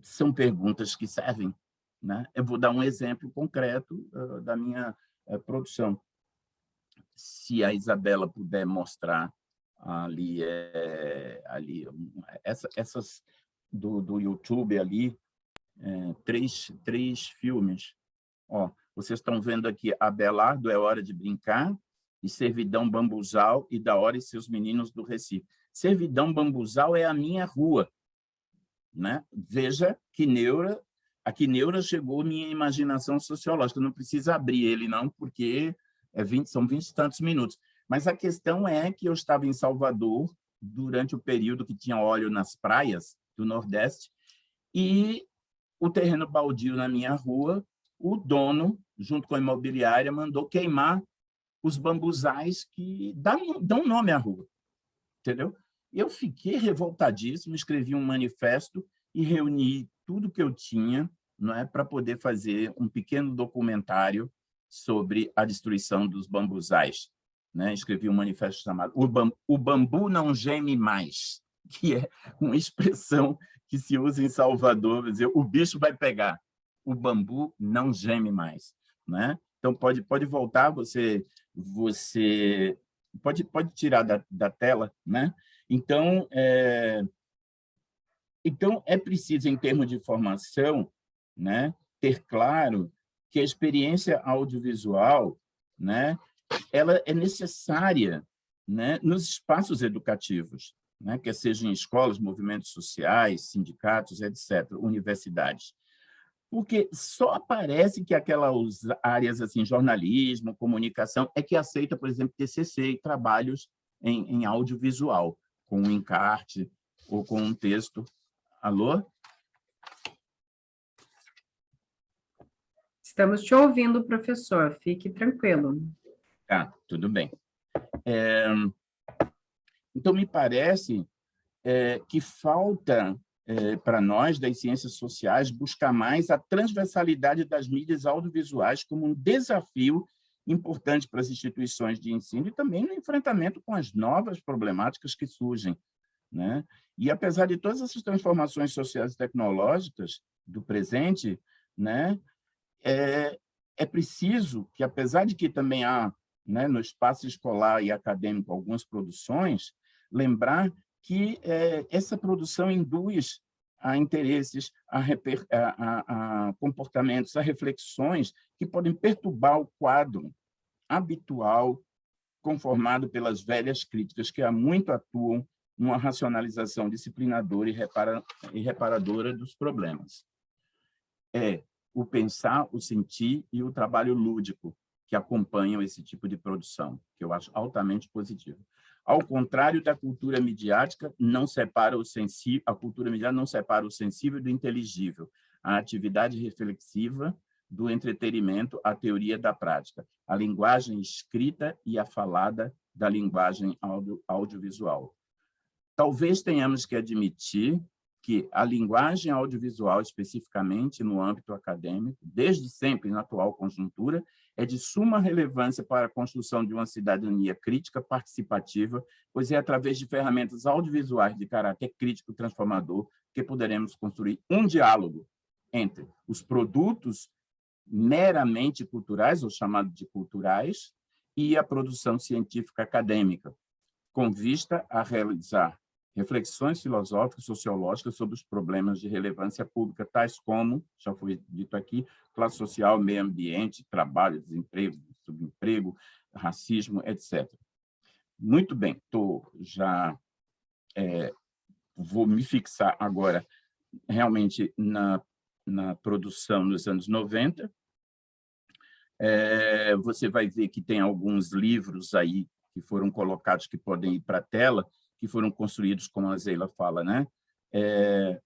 São perguntas que servem, né? Eu vou dar um exemplo concreto da minha produção. Se a Isabela puder mostrar ali essas do YouTube ali, três filmes. Ó, vocês estão vendo aqui Abelardo, É Hora de Brincar, e Servidão Bambuzal e Da Hora e Seus Meninos do Recife. Servidão Bambuzal é a minha rua, né? Veja que neura aqui Neura chegou minha imaginação sociológica, não precisa abrir ele não, porque são 20 e tantos minutos. Mas a questão é que eu estava em Salvador durante o período que tinha óleo nas praias do Nordeste e o terreno baldio na minha rua, o dono, junto com a imobiliária, mandou queimar os bambuzais que dão nome à rua, entendeu? Eu fiquei revoltadíssimo, escrevi um manifesto e reuni tudo que eu tinha, não é, para poder fazer um pequeno documentário sobre a destruição dos bambuzais. Né? Escrevi um manifesto chamado O Bambu Não Geme Mais, que é uma expressão que se usa em Salvador, dizer, o bicho vai pegar, o bambu não geme mais. Né? Então, pode voltar, você pode tirar da tela. Né? Então, é preciso, em termos de formação, né, ter claro que a experiência audiovisual, né, ela é necessária, né, nos espaços educativos, né, quer seja em escolas, movimentos sociais, sindicatos, etc., universidades. Porque só parece que aquelas áreas assim, jornalismo, comunicação, é que aceita, por exemplo, TCC e trabalhos em audiovisual, com um encarte ou com um texto. Alô? Estamos te ouvindo, professor. Fique tranquilo. Tá, tudo bem. Então, me parece que falta para nós, das ciências sociais, buscar mais a transversalidade das mídias audiovisuais como um desafio importante para as instituições de ensino e também no enfrentamento com as novas problemáticas que surgem. Né? E, apesar de todas essas transformações sociais e tecnológicas do presente, né, é preciso que, apesar de que também há, né, no espaço escolar e acadêmico algumas produções, lembrar que essa produção induz a interesses, a comportamentos, a reflexões que podem perturbar o quadro habitual conformado pelas velhas críticas que há muito atuam numa racionalização disciplinadora e reparadora dos problemas. É o pensar, o sentir e o trabalho lúdico que acompanham esse tipo de produção, que eu acho altamente positivo. Ao contrário da cultura midiática, não separa o sensível, a cultura midiática não separa o sensível do inteligível, a atividade reflexiva do entretenimento, a teoria da prática, a linguagem escrita e a falada da linguagem audiovisual. Talvez tenhamos que admitir que a linguagem audiovisual, especificamente no âmbito acadêmico, desde sempre na atual conjuntura, é de suma relevância para a construção de uma cidadania crítica participativa, pois é através de ferramentas audiovisuais de caráter crítico transformador que poderemos construir um diálogo entre os produtos meramente culturais, ou chamados de culturais, e a produção científica acadêmica, com vista a realizar reflexões filosóficas, sociológicas sobre os problemas de relevância pública, tais como, já foi dito aqui, classe social, meio ambiente, trabalho, desemprego, subemprego, racismo, etc. Muito bem, vou me fixar agora realmente na produção nos anos 90. Você vai ver que tem alguns livros aí que foram colocados, que podem ir para a tela, que foram construídos, como a Zeila fala, né,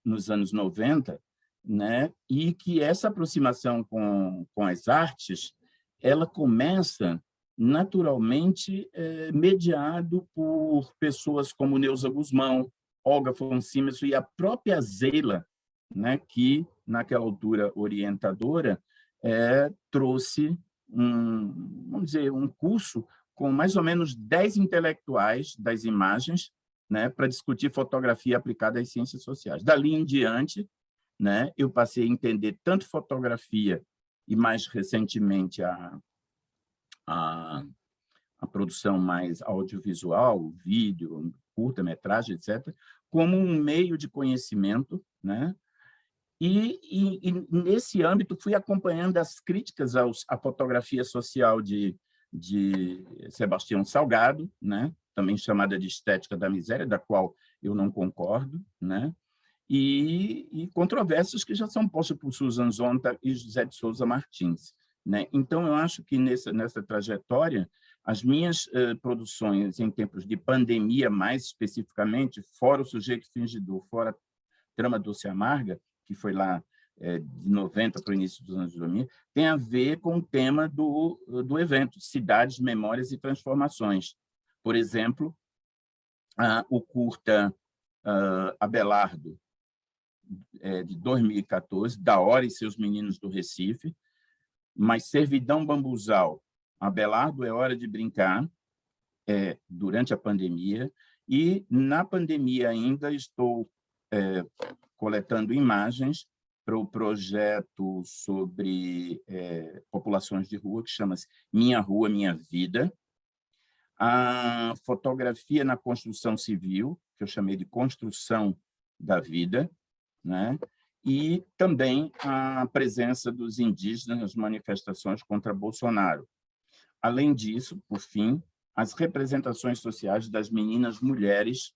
nos anos 90, né, e que essa aproximação com as artes, ela começa naturalmente mediado por pessoas como Neuza Guzmão, Olga Foncímetro e a própria Zeila, né, que, naquela altura orientadora, trouxe vamos dizer, um curso com mais ou menos 10 intelectuais das imagens, né, para discutir fotografia aplicada às ciências sociais. Dali em diante, né, eu passei a entender tanto fotografia e, mais recentemente, a produção mais audiovisual, vídeo, curta-metragem, etc., como um meio de conhecimento, né? E nesse âmbito, fui acompanhando as críticas à fotografia social de Sebastião Salgado, né? Também chamada de estética da miséria, da qual eu não concordo, né? e controvérsias que já são postas por Susan Sontag e José de Souza Martins, né? Então, eu acho que nessa trajetória, as minhas produções em tempos de pandemia, mais especificamente, fora o Sujeito Fingidor, fora a Trama Doce e Amarga, que foi lá de 90 para o início dos anos 2000, tem a ver com o tema do evento, Cidades, Memórias e Transformações. Por exemplo, o curta Abelardo, de 2014, Da Hora e Seus Meninos do Recife, mas Servidão Bambuzal, Abelardo é Hora de Brincar, durante a pandemia, e na pandemia ainda estou coletando imagens para o projeto sobre populações de rua, que chama-se Minha Rua, Minha Vida. A fotografia na construção civil, que eu chamei de Construção da Vida, né? E também a presença dos indígenas nas manifestações contra Bolsonaro. Além disso, por fim, as representações sociais das meninas mulheres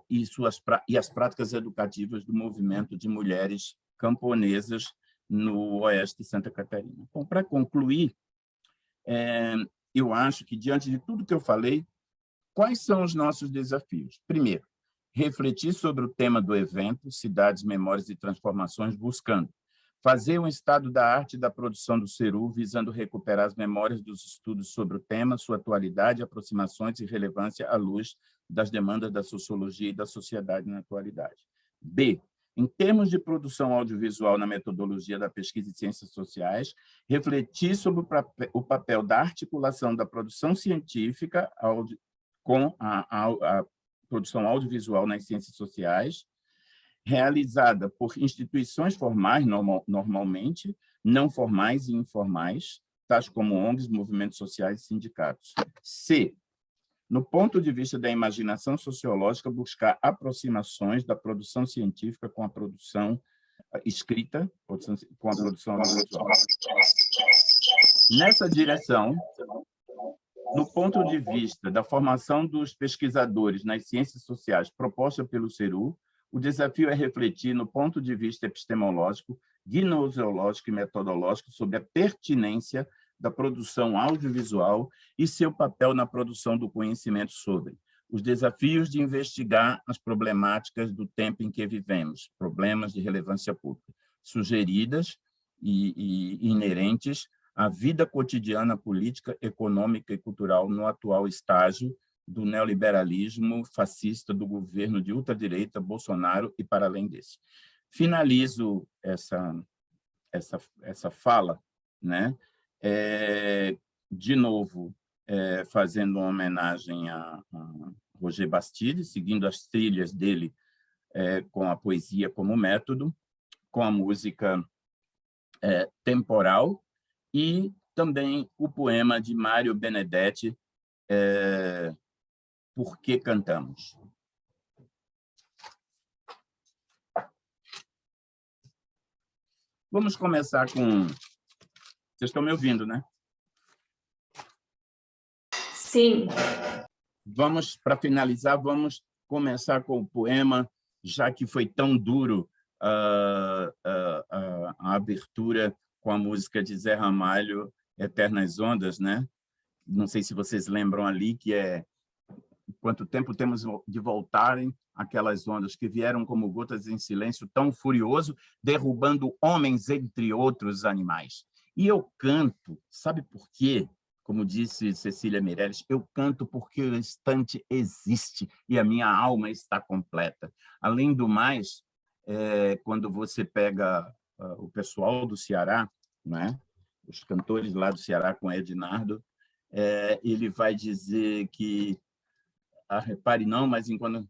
e as práticas educativas do movimento de mulheres camponesas no oeste de Santa Catarina. Bom, para concluir, eu acho que, diante de tudo que eu falei, quais são os nossos desafios? Primeiro, refletir sobre o tema do evento, Cidades, Memórias e Transformações, buscando fazer um estado da arte e da produção do Ceru, visando recuperar as memórias dos estudos sobre o tema, sua atualidade, aproximações e relevância à luz das demandas da sociologia e da sociedade na atualidade. B, em termos de produção audiovisual na metodologia da pesquisa e ciências sociais, refletir sobre o papel da articulação da produção científica com a produção audiovisual nas ciências sociais, realizada por instituições formais, normalmente, não formais e informais, tais como ONGs, movimentos sociais e sindicatos. C, no ponto de vista da imaginação sociológica, buscar aproximações da produção científica com a produção escrita, com a produção audiovisual. Nessa direção, no ponto de vista da formação dos pesquisadores nas ciências sociais proposta pelo Ceru, o desafio é refletir, no ponto de vista epistemológico, gnoseológico e metodológico, sobre a pertinência da produção audiovisual e seu papel na produção do conhecimento sobre os desafios de investigar as problemáticas do tempo em que vivemos, problemas de relevância pública, sugeridas e inerentes à vida cotidiana política, econômica e cultural no atual estágio do neoliberalismo fascista do governo de ultradireita, Bolsonaro, e para além desse. Finalizo essa fala, né? De novo, fazendo uma homenagem a Roger Bastide, seguindo as trilhas dele com a poesia como método, com a música temporal, e também o poema de Mário Benedetti, Por que Cantamos? Vamos começar com... Vocês estão me ouvindo, né? Sim. Vamos, para finalizar, vamos começar com o poema, já que foi tão duro a abertura com a música de Zé Ramalho, Eternas Ondas, né? Não sei se vocês lembram ali, que é quanto tempo temos de voltarem aquelas ondas que vieram como gotas em silêncio tão furioso, derrubando homens entre outros animais. E eu canto, sabe por quê? Como disse Cecília Meirelles, eu canto porque o instante existe e a minha alma está completa. Além do mais, quando você pega o pessoal do Ceará, né? Os cantores lá do Ceará com Ednardo, ele vai dizer que, repare não, mas enquanto...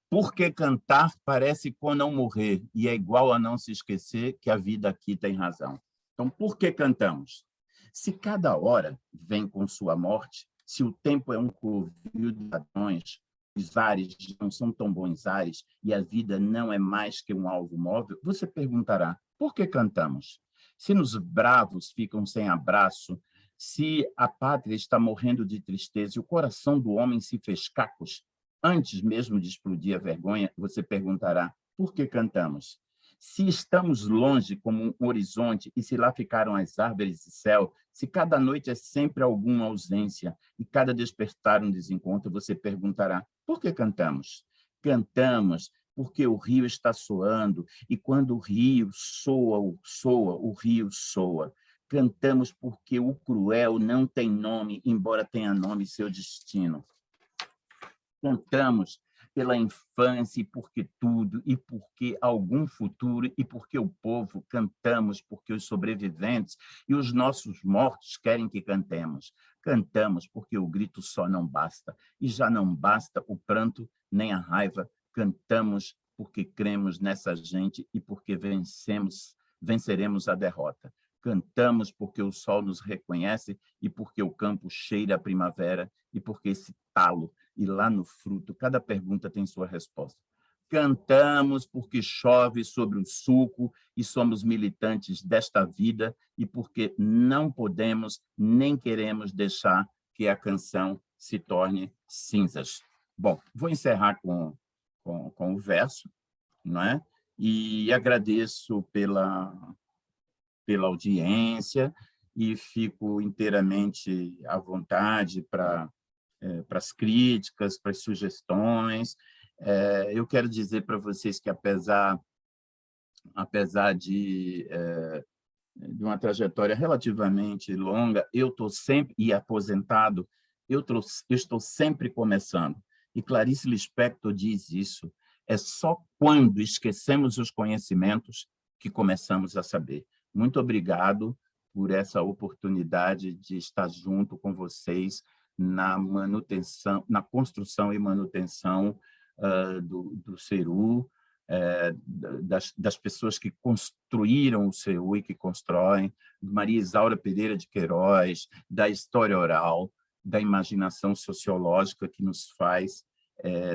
Por que cantar parece com não morrer, e é igual a não se esquecer que a vida aqui tem razão. Então, por que cantamos? Se cada hora vem com sua morte, se o tempo é um covil de ladrões, os ares não são tão bons ares e a vida não é mais que um alvo móvel, você perguntará, por que cantamos? Se nos bravos ficam sem abraço, se a pátria está morrendo de tristeza e o coração do homem se fez cacos, Antes mesmo de explodir a vergonha, você perguntará: por que cantamos? Se estamos longe como um horizonte, e se lá ficaram as árvores e céu, se cada noite é sempre alguma ausência, e cada despertar um desencontro, você perguntará: por que cantamos? Cantamos porque o rio está soando, e quando o rio soa, o rio soa. Cantamos porque o cruel não tem nome, embora tenha nome seu destino. Cantamos pela infância e porque tudo, e porque algum futuro, e porque o povo. Cantamos porque os sobreviventes e os nossos mortos querem que cantemos. Cantamos porque o grito só não basta, e já não basta o pranto nem a raiva. Cantamos porque cremos nessa gente e porque venceremos a derrota. Cantamos porque o sol nos reconhece e porque o campo cheira a primavera e porque esse talo e lá no fruto, cada pergunta tem sua resposta. Cantamos porque chove sobre o sulco e somos militantes desta vida e porque não podemos nem queremos deixar que a canção se torne cinzas. Bom, vou encerrar com o verso, não é? E agradeço pela audiência e fico inteiramente à vontade para as críticas, para as sugestões. Eu quero dizer para vocês que, apesar de uma trajetória relativamente longa, eu estou sempre, e aposentado, eu estou sempre começando. E Clarice Lispector diz isso: é só quando esquecemos os conhecimentos que começamos a saber. Muito obrigado por essa oportunidade de estar junto com vocês na manutenção, na construção e manutenção do CERU, das pessoas que construíram o CERU e que constroem, Maria Isaura Pereira de Queiroz, da história oral, da imaginação sociológica que nos faz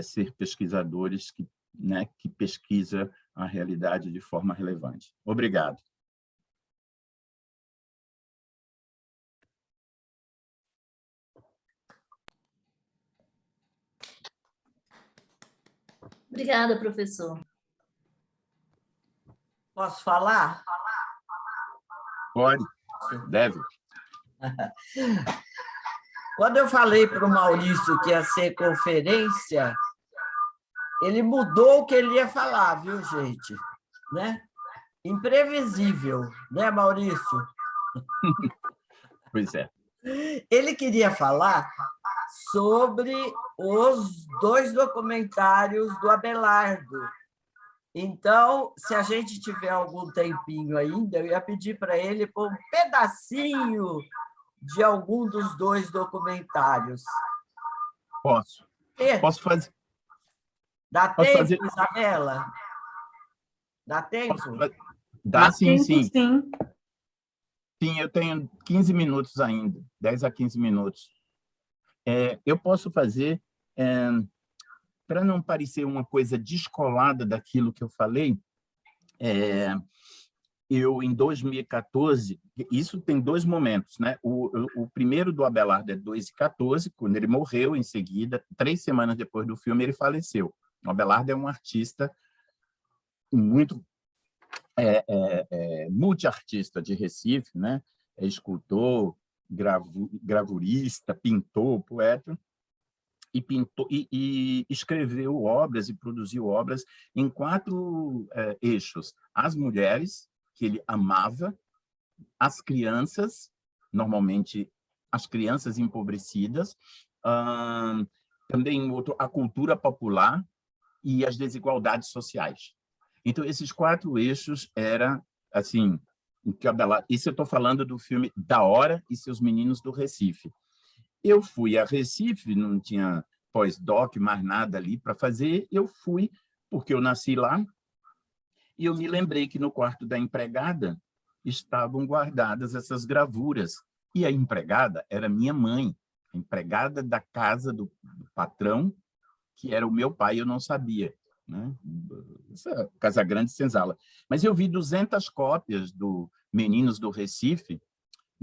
ser pesquisadores que pesquisa a realidade de forma relevante. Obrigado. Obrigada, professor. Posso falar? Pode, deve. Quando eu falei para o Maurício que ia ser conferência, ele mudou o que ele ia falar, viu, gente? Né? Imprevisível, né, Maurício? Pois é. Ele queria falar sobre os 2 documentários do Abelardo. Então, se a gente tiver algum tempinho ainda, eu ia pedir para ele pôr um pedacinho de algum dos 2 documentários. Posso. Posso fazer. Dá Posso tempo, fazer... Isabela? Dá tempo? Dá, sim, tempo, sim. sim. Sim, eu tenho 15 minutos ainda, 10 a 15 minutos. Eu posso fazer, para não parecer uma coisa descolada daquilo que eu falei, eu, em 2014, isso tem 2 momentos, né? O primeiro do Abelardo é 2014, quando ele morreu. Em seguida, 3 semanas depois do filme, ele faleceu. O Abelardo é um artista muito multiartista de Recife, né? É escultor, gravurista, pintor, poeta, e pintou e escreveu obras e produziu obras em 4 eixos: as mulheres, que ele amava, as crianças, normalmente as crianças empobrecidas, também a cultura popular e as desigualdades sociais. Então, esses 4 eixos eram, assim, isso eu estou falando do filme Da Hora e Seus Meninos do Recife. Eu fui a Recife, não tinha pós-doc, mais nada ali para fazer. Eu fui, porque eu nasci lá, e eu me lembrei que no quarto da empregada estavam guardadas essas gravuras. E a empregada era minha mãe, a empregada da casa do patrão, que era o meu pai, eu não sabia. Né? Essa Casa Grande Senzala. Mas eu vi 200 cópias do Meninos do Recife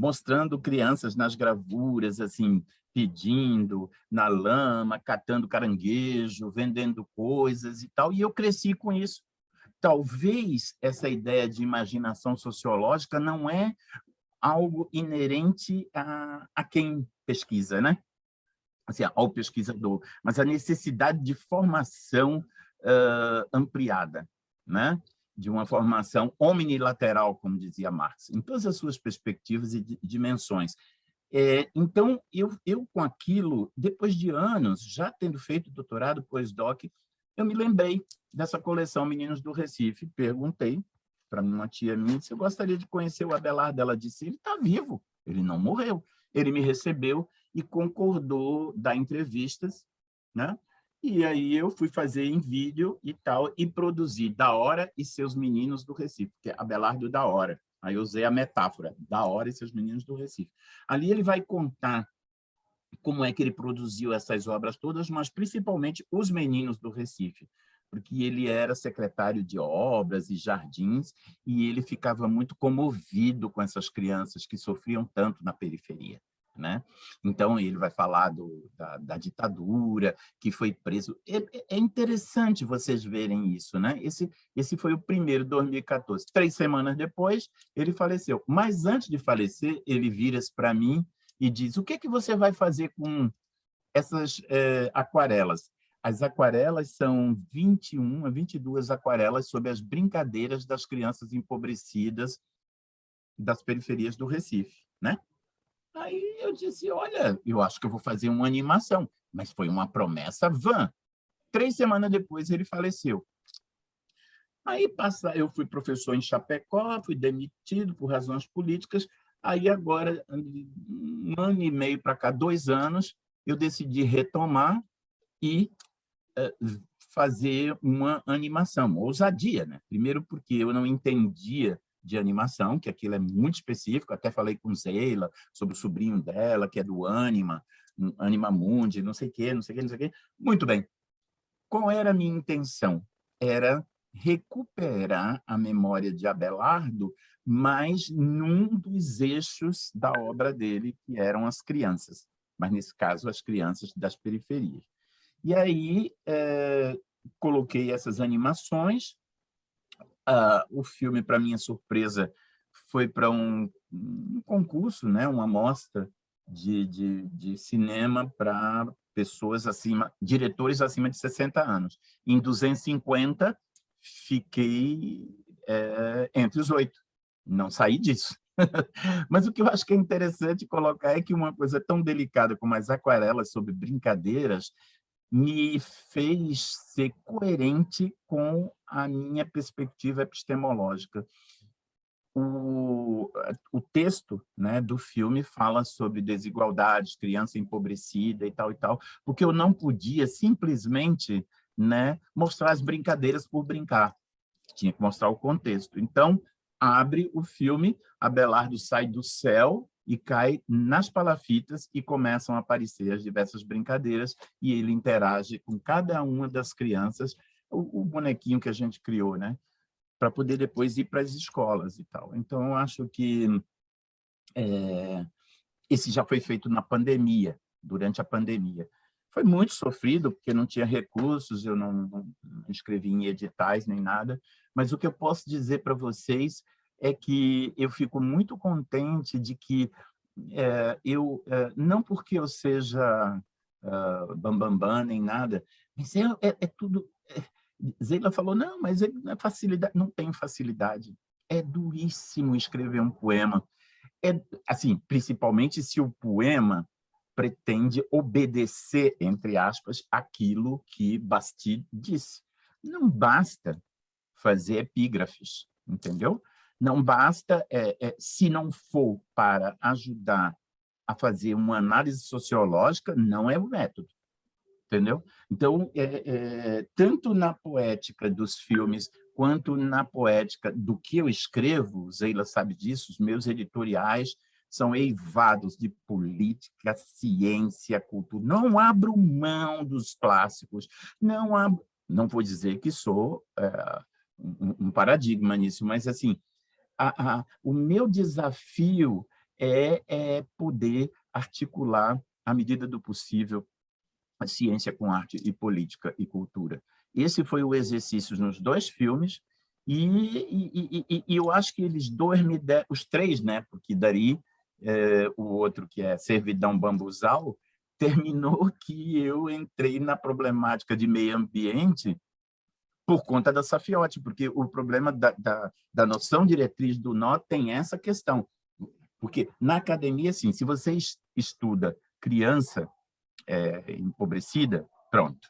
mostrando crianças nas gravuras, assim, pedindo na lama, catando caranguejo, vendendo coisas e tal, e eu cresci com isso. Talvez essa ideia de imaginação sociológica não é algo inerente a quem pesquisa, né? Assim, ao pesquisador, mas a necessidade de formação ampliada, né? De uma formação omnilateral, como dizia Marx, em todas as suas perspectivas e dimensões. Então, eu com aquilo, depois de anos, já tendo feito doutorado, pós-doc, eu me lembrei dessa coleção Meninos do Recife, perguntei para uma tia minha se eu gostaria de conhecer o Abelardo. Ela disse, ele está vivo, ele não morreu. Ele me recebeu e concordou dar entrevistas, né? E aí eu fui fazer em vídeo e tal, e produzi Da Hora e Seus Meninos do Recife, que é Abelardo da Hora. Aí eu usei a metáfora, Da Hora e Seus Meninos do Recife. Ali ele vai contar como é que ele produziu essas obras todas, mas principalmente os meninos do Recife, porque ele era secretário de obras e jardins, e ele ficava muito comovido com essas crianças que sofriam tanto na periferia, né? Então, ele vai falar da ditadura, que foi preso. É interessante vocês verem isso, né? Esse foi o primeiro, 2014. 3 semanas depois, ele faleceu. Mas, antes de falecer, ele vira-se para mim e diz, o que é que você vai fazer com essas aquarelas? As aquarelas são 21 a 22 aquarelas sobre as brincadeiras das crianças empobrecidas das periferias do Recife, né? Aí eu disse, olha, eu acho que eu vou fazer uma animação, mas foi uma promessa vã. 3 semanas depois ele faleceu. Aí eu fui professor em Chapecó, fui demitido por razões políticas. Aí agora, 1 ano e meio para cá, 2 anos, eu decidi retomar e fazer uma animação, uma ousadia, né? Primeiro porque eu não entendia de animação, que aquilo é muito específico, até falei com Zeila sobre o sobrinho dela, que é do Anima Mundi, não sei o quê, não sei o quê, não sei o quê. Muito bem. Qual era a minha intenção? Era recuperar a memória de Abelardo, mas num dos eixos da obra dele, que eram as crianças, mas, nesse caso, as crianças das periferias. E aí, coloquei essas animações. O filme, para minha surpresa, foi para um concurso, né? Uma mostra de cinema para pessoas diretores acima de 60 anos. Em 250, fiquei entre os 8. Não saí disso. Mas o que eu acho que é interessante colocar é que uma coisa tão delicada como as aquarelas sobre brincadeiras me fez ser coerente com a minha perspectiva epistemológica. O texto, né, do filme fala sobre desigualdades, criança empobrecida e tal, porque eu não podia simplesmente, né, mostrar as brincadeiras por brincar. Tinha que mostrar o contexto. Então, abre o filme, Abelardo sai do céu e cai nas palafitas e começam a aparecer as diversas brincadeiras e ele interage com cada uma das crianças, o bonequinho que a gente criou, né? Para poder depois ir para as escolas e tal. Então, eu acho que esse já foi feito na pandemia, durante a pandemia. Foi muito sofrido, porque não tinha recursos, eu não escrevi em editais nem nada, mas o que eu posso dizer para vocês é que eu fico muito contente de que não porque eu seja bambambam nem nada, mas é tudo... Zeila falou, não, mas é facilidade. Não tem facilidade. É duríssimo escrever um poema. Assim, principalmente se o poema pretende obedecer, entre aspas, aquilo que Bastide disse. Não basta fazer epígrafes, entendeu? Não basta, se não for para ajudar a fazer uma análise sociológica, não é o método, entendeu? Então, tanto na poética dos filmes, quanto na poética do que eu escrevo, Zeila sabe disso, os meus editoriais são eivados de política, ciência, cultura. Não abro mão dos clássicos, não vou dizer que sou um paradigma nisso, mas assim, o meu desafio é poder articular, à medida do possível, a ciência com arte e política e cultura. Esse foi o exercício nos 2 filmes, e eu acho que eles 2 me deram, os 3, né? Porque daí o outro, que é Servidão Bambuzal, terminou que eu entrei na problemática de meio ambiente por conta da Safiotti, porque o problema da noção diretriz do nó tem essa questão. Porque na academia, assim, se você estuda criança empobrecida, pronto,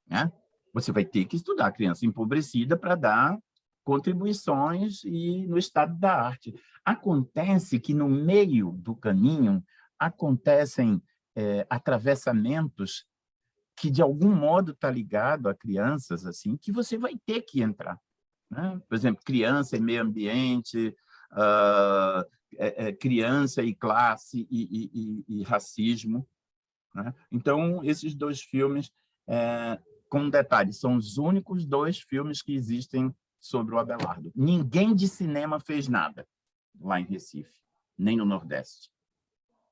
né? Você vai ter que estudar criança empobrecida para dar contribuições e no estado da arte. Acontece que no meio do caminho acontecem atravessamentos que de algum modo está ligado a crianças, assim, que você vai ter que entrar, né? Por exemplo, criança e meio ambiente, criança e classe e racismo, né? Então, esses 2 filmes, com um detalhe, são os únicos 2 filmes que existem sobre o Abelardo. Ninguém de cinema fez nada lá em Recife, nem no Nordeste.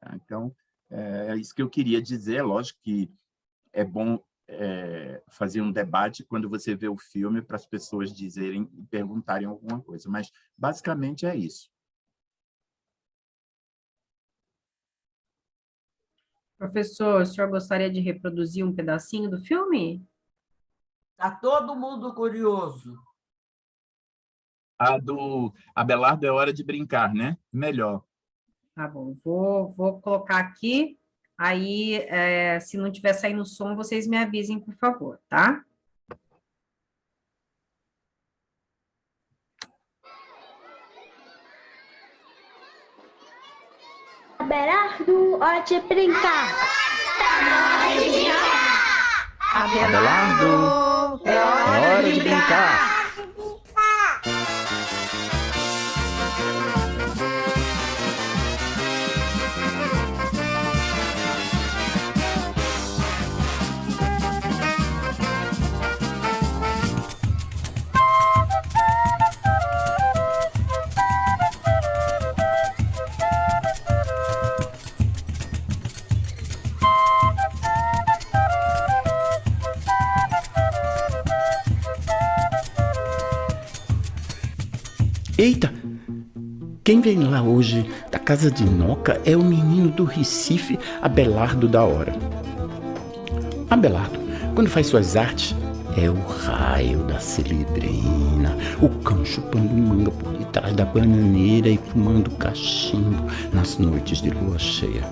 Tá? Então, é isso que eu queria dizer. Lógico que é bom fazer um debate quando você vê o filme para as pessoas dizerem e perguntarem alguma coisa, mas basicamente é isso. Professor, o senhor gostaria de reproduzir um pedacinho do filme? Está todo mundo curioso. A do Abelardo é Hora de Brincar, né? Melhor. Tá bom, vou colocar aqui, aí, se não tiver saindo som, vocês me avisem, por favor, tá? Abelardo, hora de brincar. Abelardo, é hora de brincar. Eita! Quem vem lá hoje da casa de Noca é o menino do Recife, Abelardo da Hora. Abelardo, quando faz suas artes, é o raio da celebrina, o cão chupando manga por detrás da bananeira e fumando cachimbo nas noites de lua cheia.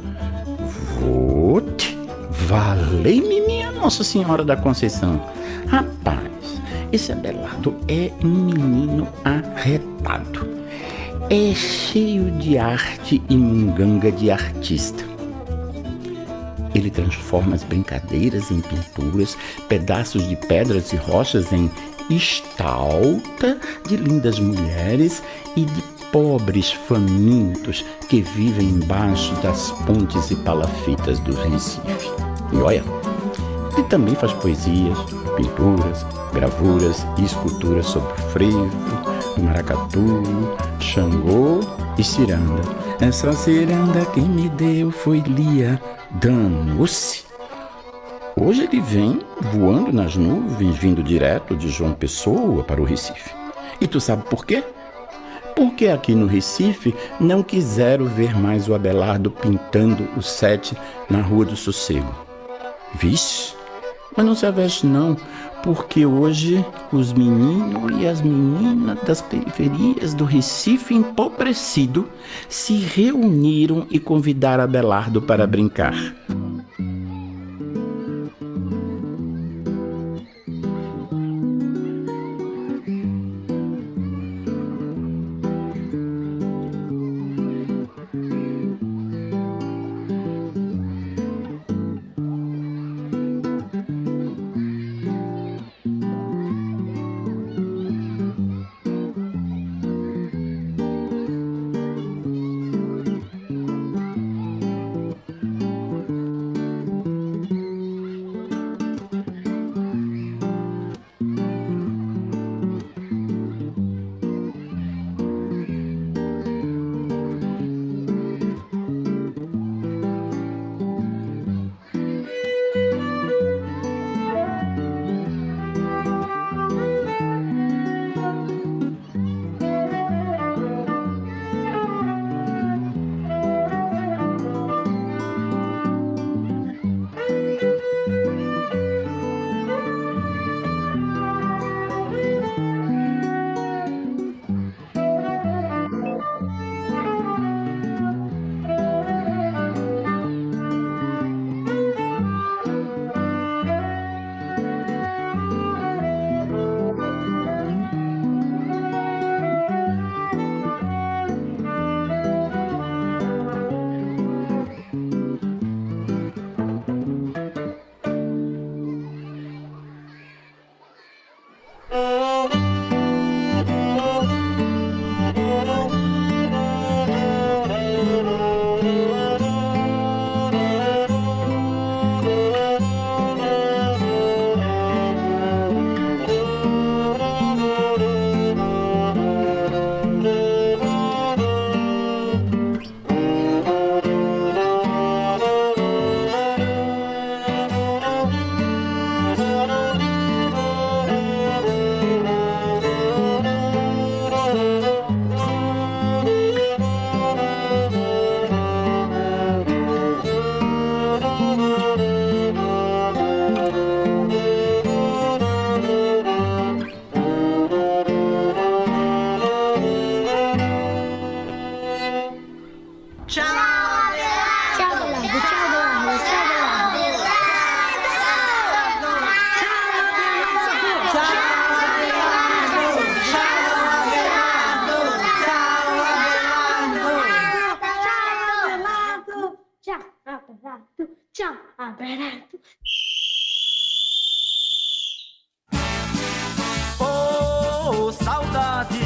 Vote! Valei-me minha Nossa Senhora da Conceição! Rapaz, esse Abelardo é um menino arretado. É cheio de arte e munganga de artista. Ele transforma as brincadeiras em pinturas, pedaços de pedras e rochas em estalta de lindas mulheres e de pobres famintos que vivem embaixo das pontes e palafitas do Recife. E olha, ele também faz poesias, pinturas, gravuras e esculturas sobre frevo, maracatu, Xangô e ciranda. Essa ciranda quem me deu foi Lia, danou-se. Hoje ele vem voando nas nuvens, vindo direto de João Pessoa para o Recife. E tu sabe por quê? Porque aqui no Recife não quiseram ver mais o Abelardo pintando o 7 na Rua do Sossego. Vixe, mas não se aveste não, porque hoje os meninos e as meninas das periferias do Recife empobrecido se reuniram e convidaram Abelardo para brincar. Tchau, Abelardo. Tchau, Abelardo. Tchau, Abelardo. Oh, saudade,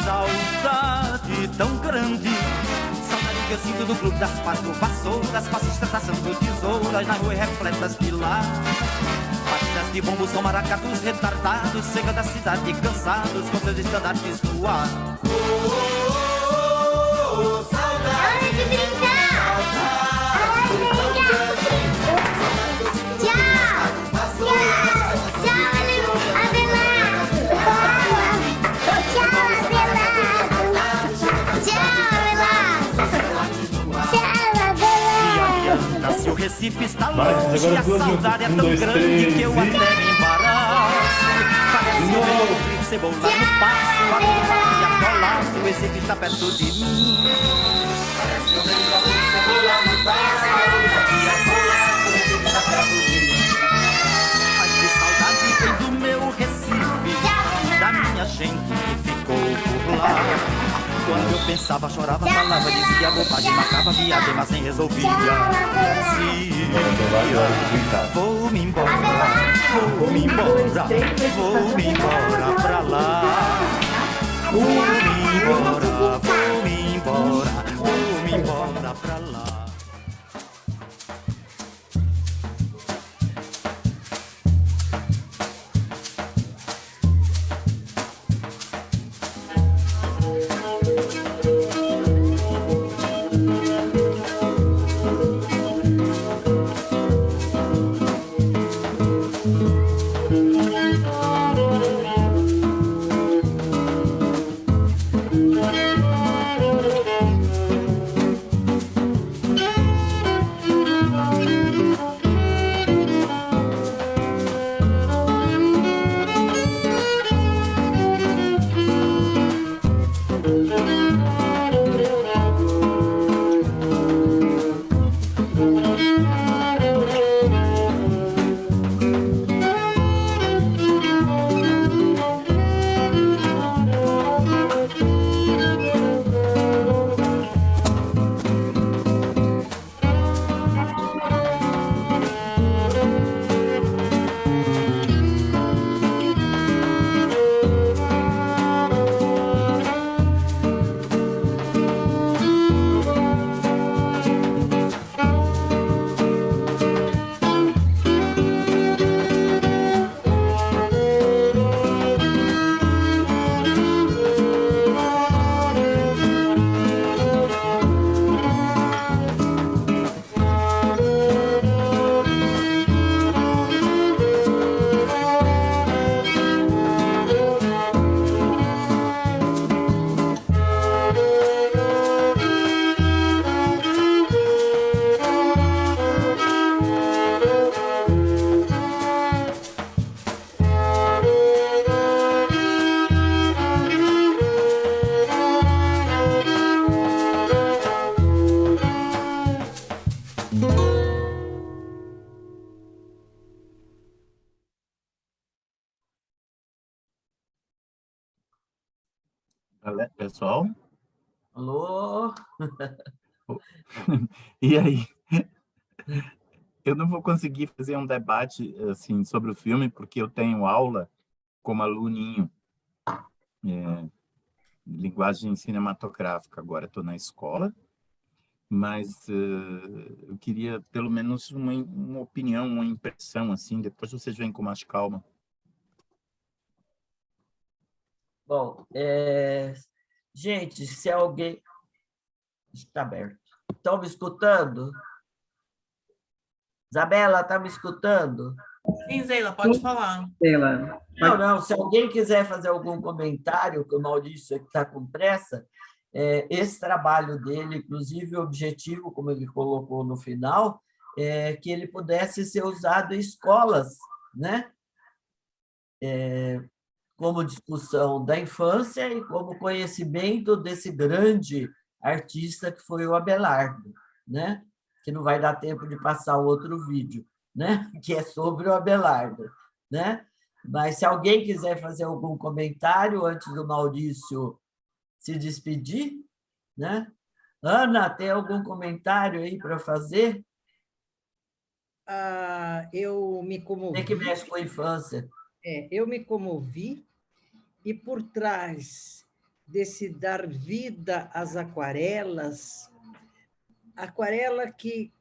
saudade tão grande. Saudade que eu sinto do clube das quatro vassouras, passistas traçando tesouras na rua repletas de lá. Batidas de bombos são maracatus retardados, chega da cidade cansados com seus estandartes no ar. Oh, saudade. Hora de brincar! Hora de brincar! Se o Recife está longe, a saudade é tão grande que eu até me embaraço. Parece ver o grito cebola no passo, a e a colaço, o Recife está perto de mim. Parece ver o grito cebola no passo, e a colaço, o Recife está perto de mim. Ai, que saudade vem do meu Recife, da minha gente que ficou por lá. Quando eu pensava, chorava, falava, dizia bobagem, marcava viagem, mas nem resolvia. Vou-me embora, vou-me embora, vou-me embora pra lá. Vou-me embora, vou-me embora, vou-me embora pra lá. Pessoal? Alô? E aí? Eu não vou conseguir fazer um debate assim, sobre o filme, porque eu tenho aula como aluninho. Linguagem cinematográfica. Agora estou na escola, mas eu queria pelo menos uma opinião, uma impressão, assim, depois vocês vêm com mais calma. Bom, gente, se alguém... Está aberto. Estão me escutando? Isabela, está me escutando? Sim, Zeila, pode falar. Zeila. Não, se alguém quiser fazer algum comentário, que o Maurício está com pressa, esse trabalho dele, inclusive o objetivo, como ele colocou no final, é que ele pudesse ser usado em escolas, né? Como discussão da infância e como conhecimento desse grande artista, que foi o Abelardo, né? Que não vai dar tempo de passar o outro vídeo, né? Que é sobre o Abelardo, né? Mas se alguém quiser fazer algum comentário antes do Maurício se despedir, né? Ana, tem algum comentário aí para fazer? Eu me comovi. Tem que mexe com a infância. Eu me comovi, e por trás desse dar vida às aquarelas, aquarela que,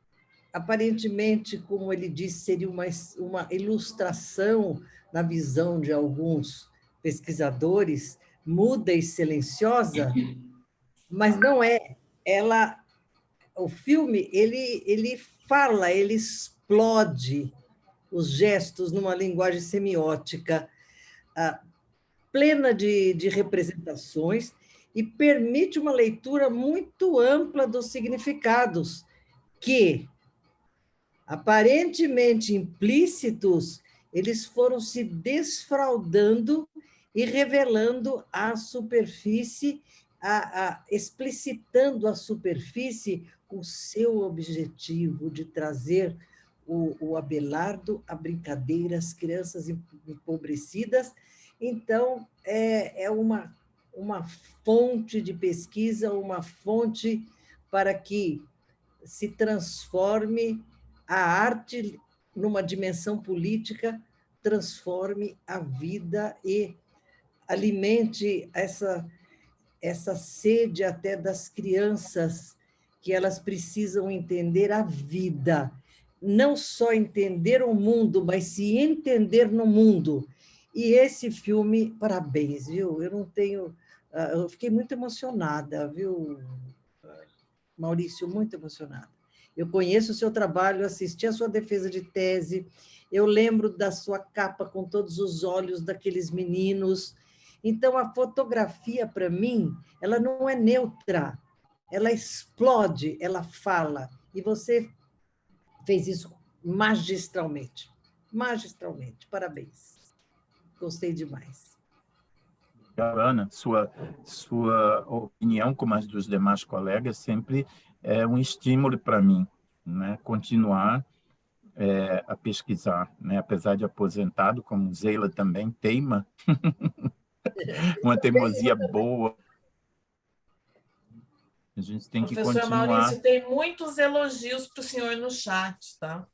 aparentemente, como ele disse, seria uma ilustração, na visão de alguns pesquisadores, muda e silenciosa, mas não é. O filme, ele fala, ele explode os gestos numa linguagem semiótica plena de representações e permite uma leitura muito ampla dos significados que, aparentemente implícitos, eles foram se desfraldando e revelando à superfície, explicitando à superfície o seu objetivo de trazer o Abelardo à brincadeira, as crianças empobrecidas. Então, é uma fonte de pesquisa, uma fonte para que se transforme a arte numa dimensão política, transforme a vida e alimente essa sede até das crianças, que elas precisam entender a vida, não só entender o mundo, mas se entender no mundo. E esse filme, parabéns, viu? Eu fiquei muito emocionada, viu, Maurício? Muito emocionada. Eu conheço o seu trabalho, assisti a sua defesa de tese, eu lembro da sua capa com todos os olhos daqueles meninos. Então, a fotografia, para mim, ela não é neutra, ela explode, ela fala. E você fez isso magistralmente. Magistralmente. Parabéns. Gostei demais. Ana, sua opinião, como as dos demais colegas, sempre é um estímulo para mim, né? Continuar a pesquisar, né? Apesar de aposentado, como Zeila também teima, uma teimosia boa. A gente tem que continuar. Professor Maurício, tem muitos elogios para o senhor no chat, tá?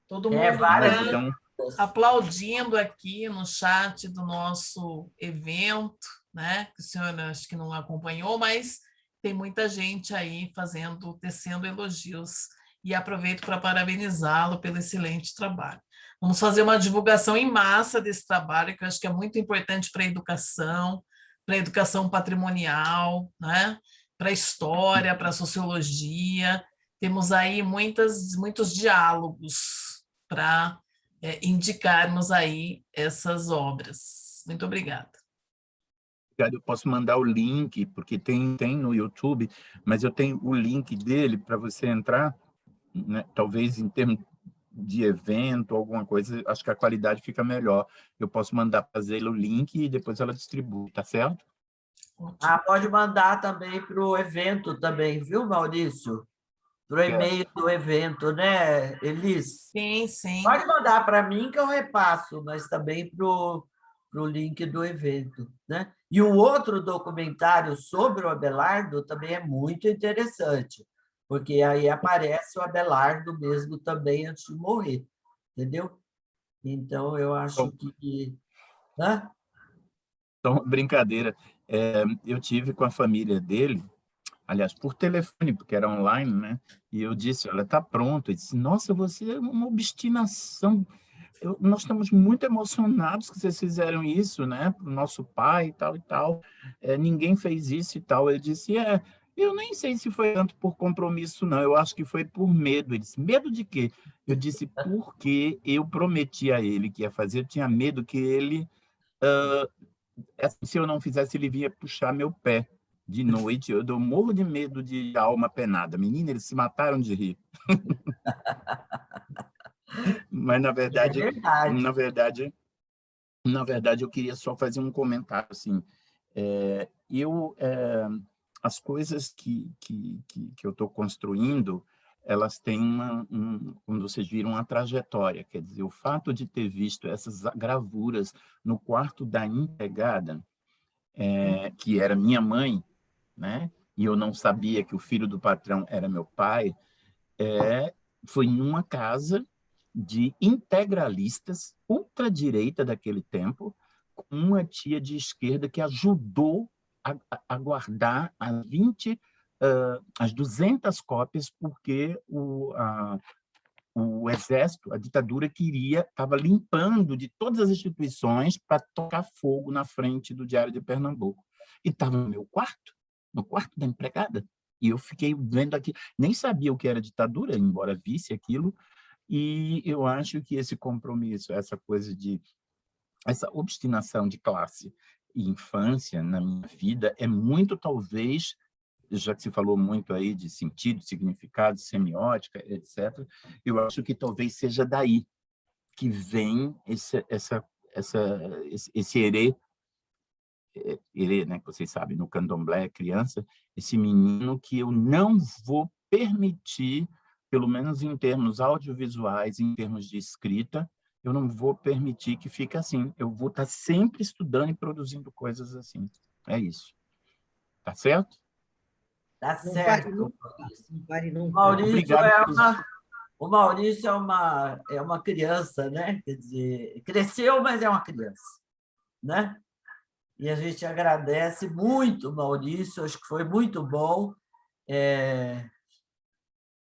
Todo mundo está aplaudindo aqui no chat do nosso evento, né? Que o senhor acho que não acompanhou, mas tem muita gente aí tecendo elogios. E aproveito para parabenizá-lo pelo excelente trabalho. Vamos fazer uma divulgação em massa desse trabalho, que eu acho que é muito importante para a educação patrimonial, né? Para a história, para a sociologia. Temos aí muitos diálogos para indicarmos aí essas obras. Muito obrigada. Eu posso mandar o link, porque tem no YouTube, mas eu tenho o link dele para você entrar, né? Talvez em termos de evento, alguma coisa, acho que a qualidade fica melhor. Eu posso mandar para ela o link e depois ela distribui, tá certo? Pode mandar também para o evento também, viu, Maurício? Para o e-mail do evento, né, Elis? Sim, sim. Pode mandar para mim que eu repasso, mas também para o link do evento, né? E o outro documentário sobre o Abelardo também é muito interessante, porque aí aparece o Abelardo mesmo também antes de morrer, entendeu? Então, eu acho que... Hã? Então, brincadeira. Eu tive com a família dele, aliás, por telefone, porque era online, né? E eu disse, olha, está pronto. Ele disse, nossa, você é uma obstinação. Nós estamos muito emocionados que vocês fizeram isso, né? Para o nosso pai e tal e tal. Ninguém fez isso e tal. Ele disse, eu nem sei se foi tanto por compromisso, não. Eu acho que foi por medo. Ele disse, medo de quê? Eu disse, porque eu prometi a ele que ia fazer, eu tinha medo que ele... se eu não fizesse, ele vinha puxar meu pé de noite. Eu dou morro de medo de alma penada. Menina, eles se mataram de rir. Mas, na verdade, eu queria só fazer um comentário. Assim, as coisas que eu estou construindo, elas têm como vocês viram, uma trajetória. Quer dizer, o fato de ter visto essas gravuras no quarto da empregada, que era minha mãe, né? E eu não sabia que o filho do patrão era meu pai, foi numa casa de integralistas, ultradireita daquele tempo, com uma tia de esquerda que ajudou a guardar as 200 cópias, porque o exército, a ditadura estava limpando de todas as instituições para tocar fogo na frente do Diário de Pernambuco. E estava no meu quarto, no quarto da empregada. E eu fiquei vendo aqui, nem sabia o que era ditadura, embora visse aquilo, e eu acho que esse compromisso, essa obstinação de classe e infância na minha vida é muito, talvez, já que se falou muito aí de sentido, significado, semiótica, etc., eu acho que talvez seja daí que vem esse herê, né, que vocês sabem, no candomblé, criança, esse menino que eu não vou permitir, pelo menos em termos audiovisuais, em termos de escrita, eu não vou permitir que fique assim. Eu vou estar sempre estudando e produzindo coisas assim. É isso. Tá certo? Tá certo. Não pare nunca. Maurício o Maurício é uma criança, né? Quer dizer, cresceu, mas é uma criança, né? E a gente agradece muito, Maurício, acho que foi muito bom.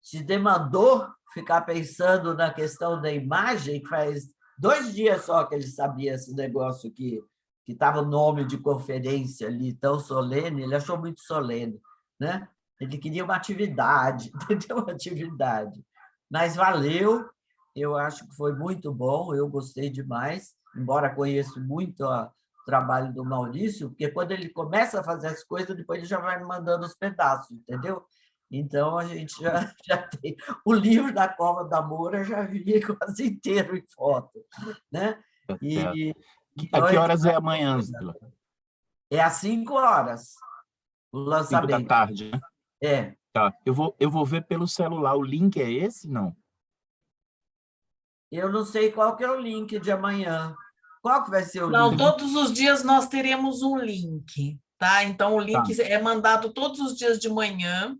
Te demandou ficar pensando na questão da imagem, que faz 2 dias só que ele sabia esse negócio que estava o nome de conferência ali, tão solene, ele achou muito solene, né? Ele queria uma atividade, entendeu? Uma atividade. Mas valeu, eu acho que foi muito bom, eu gostei demais, embora conheço muito o trabalho do Maurício, porque quando ele começa a fazer as coisas, depois ele já vai me mandando os pedaços, entendeu? Então, a gente já tem... O livro da Cova da Moura já vi quase inteiro em foto, né? A que horas é amanhã, Zila? É às 5 horas, o 5 lançamento. da tarde, né? É. Tá. Eu vou ver pelo celular. O link é esse, não? Eu não sei qual que é o link de amanhã. Qual que vai ser o link? Não, todos os dias nós teremos um link, tá? Então, o link é mandado todos os dias de manhã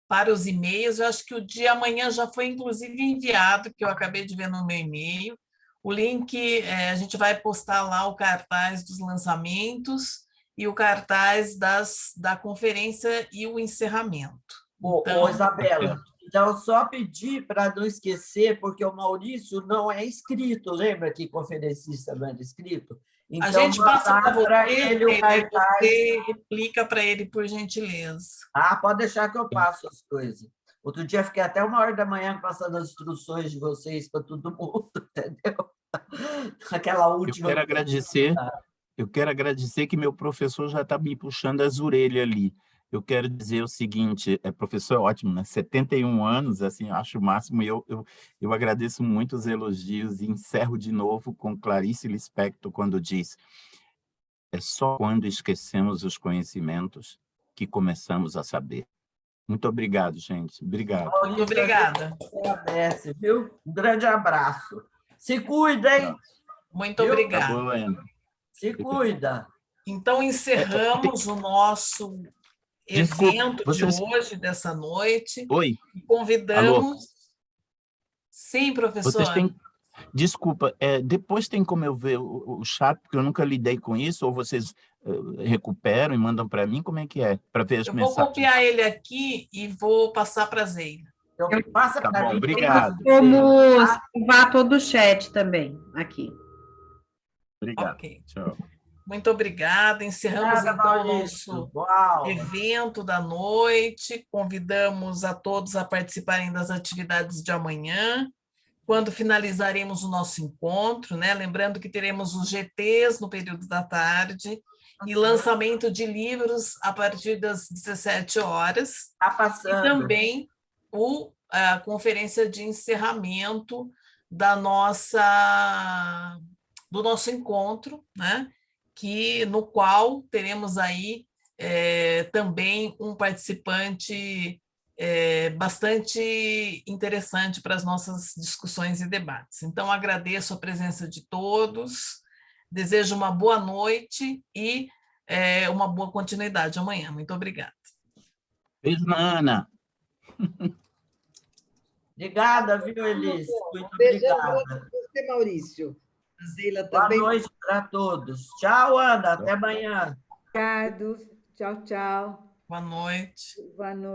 para os e-mails. Eu acho que o de amanhã já foi, inclusive, enviado, que eu acabei de ver no meu e-mail. O link, a gente vai postar lá o cartaz dos lançamentos e o cartaz da conferência e o encerramento. Então, Isabela, então só pedir para não esquecer, porque o Maurício não é inscrito, lembra que conferencista não era inscrito? Então, a gente passa para ele o cartaz. Você replica para ele, por gentileza. Pode deixar que eu passo as coisas. Outro dia fiquei até 1h da manhã passando as instruções de vocês para todo mundo, entendeu? Aquela última. Eu quero agradecer que meu professor já está me puxando as orelhas ali. Eu quero dizer o seguinte, professor é ótimo, né? 71 anos, assim, acho o máximo, e eu agradeço muito os elogios e encerro de novo com Clarice Lispector, quando diz: é só quando esquecemos os conhecimentos que começamos a saber. Muito obrigado, gente. Obrigado. Muito obrigada. Agradece, viu? Um grande abraço. Se cuida, hein? Muito obrigada. Tá bom, Ana. Se cuida. Então, encerramos o nosso evento de hoje, dessa noite. Oi. E convidamos... Alô? Sim, professor. Desculpa, depois tem como eu ver o chat, porque eu nunca lidei com isso, ou vocês recuperam e mandam para mim? Como é que é? Para ver as mensagens. Eu vou copiar ele aqui e vou passar para a Zeina. Passa tá bom, mim. Obrigado. Como salvar todo o chat também, aqui. Obrigado. Ok. Tchau. Muito obrigada. Encerramos, então, o nosso evento da noite. Convidamos a todos a participarem das atividades de amanhã, quando finalizaremos o nosso encontro, né? Lembrando que teremos os GTs no período da tarde e lançamento de livros a partir das 17 horas. Tá passando. E também a conferência de encerramento do nosso encontro, né? No qual teremos aí também um participante bastante interessante para as nossas discussões e debates. Então, agradeço a presença de todos, desejo uma boa noite e uma boa continuidade amanhã. Muito obrigada. Beijo, Ana. Obrigada, viu, Elis? Muito Beijão obrigada. para você, Maurício. A Zeila Boa também. noite para todos. Tchau, Ana. Até amanhã. Obrigado. Tchau, tchau. Boa noite. Boa noite.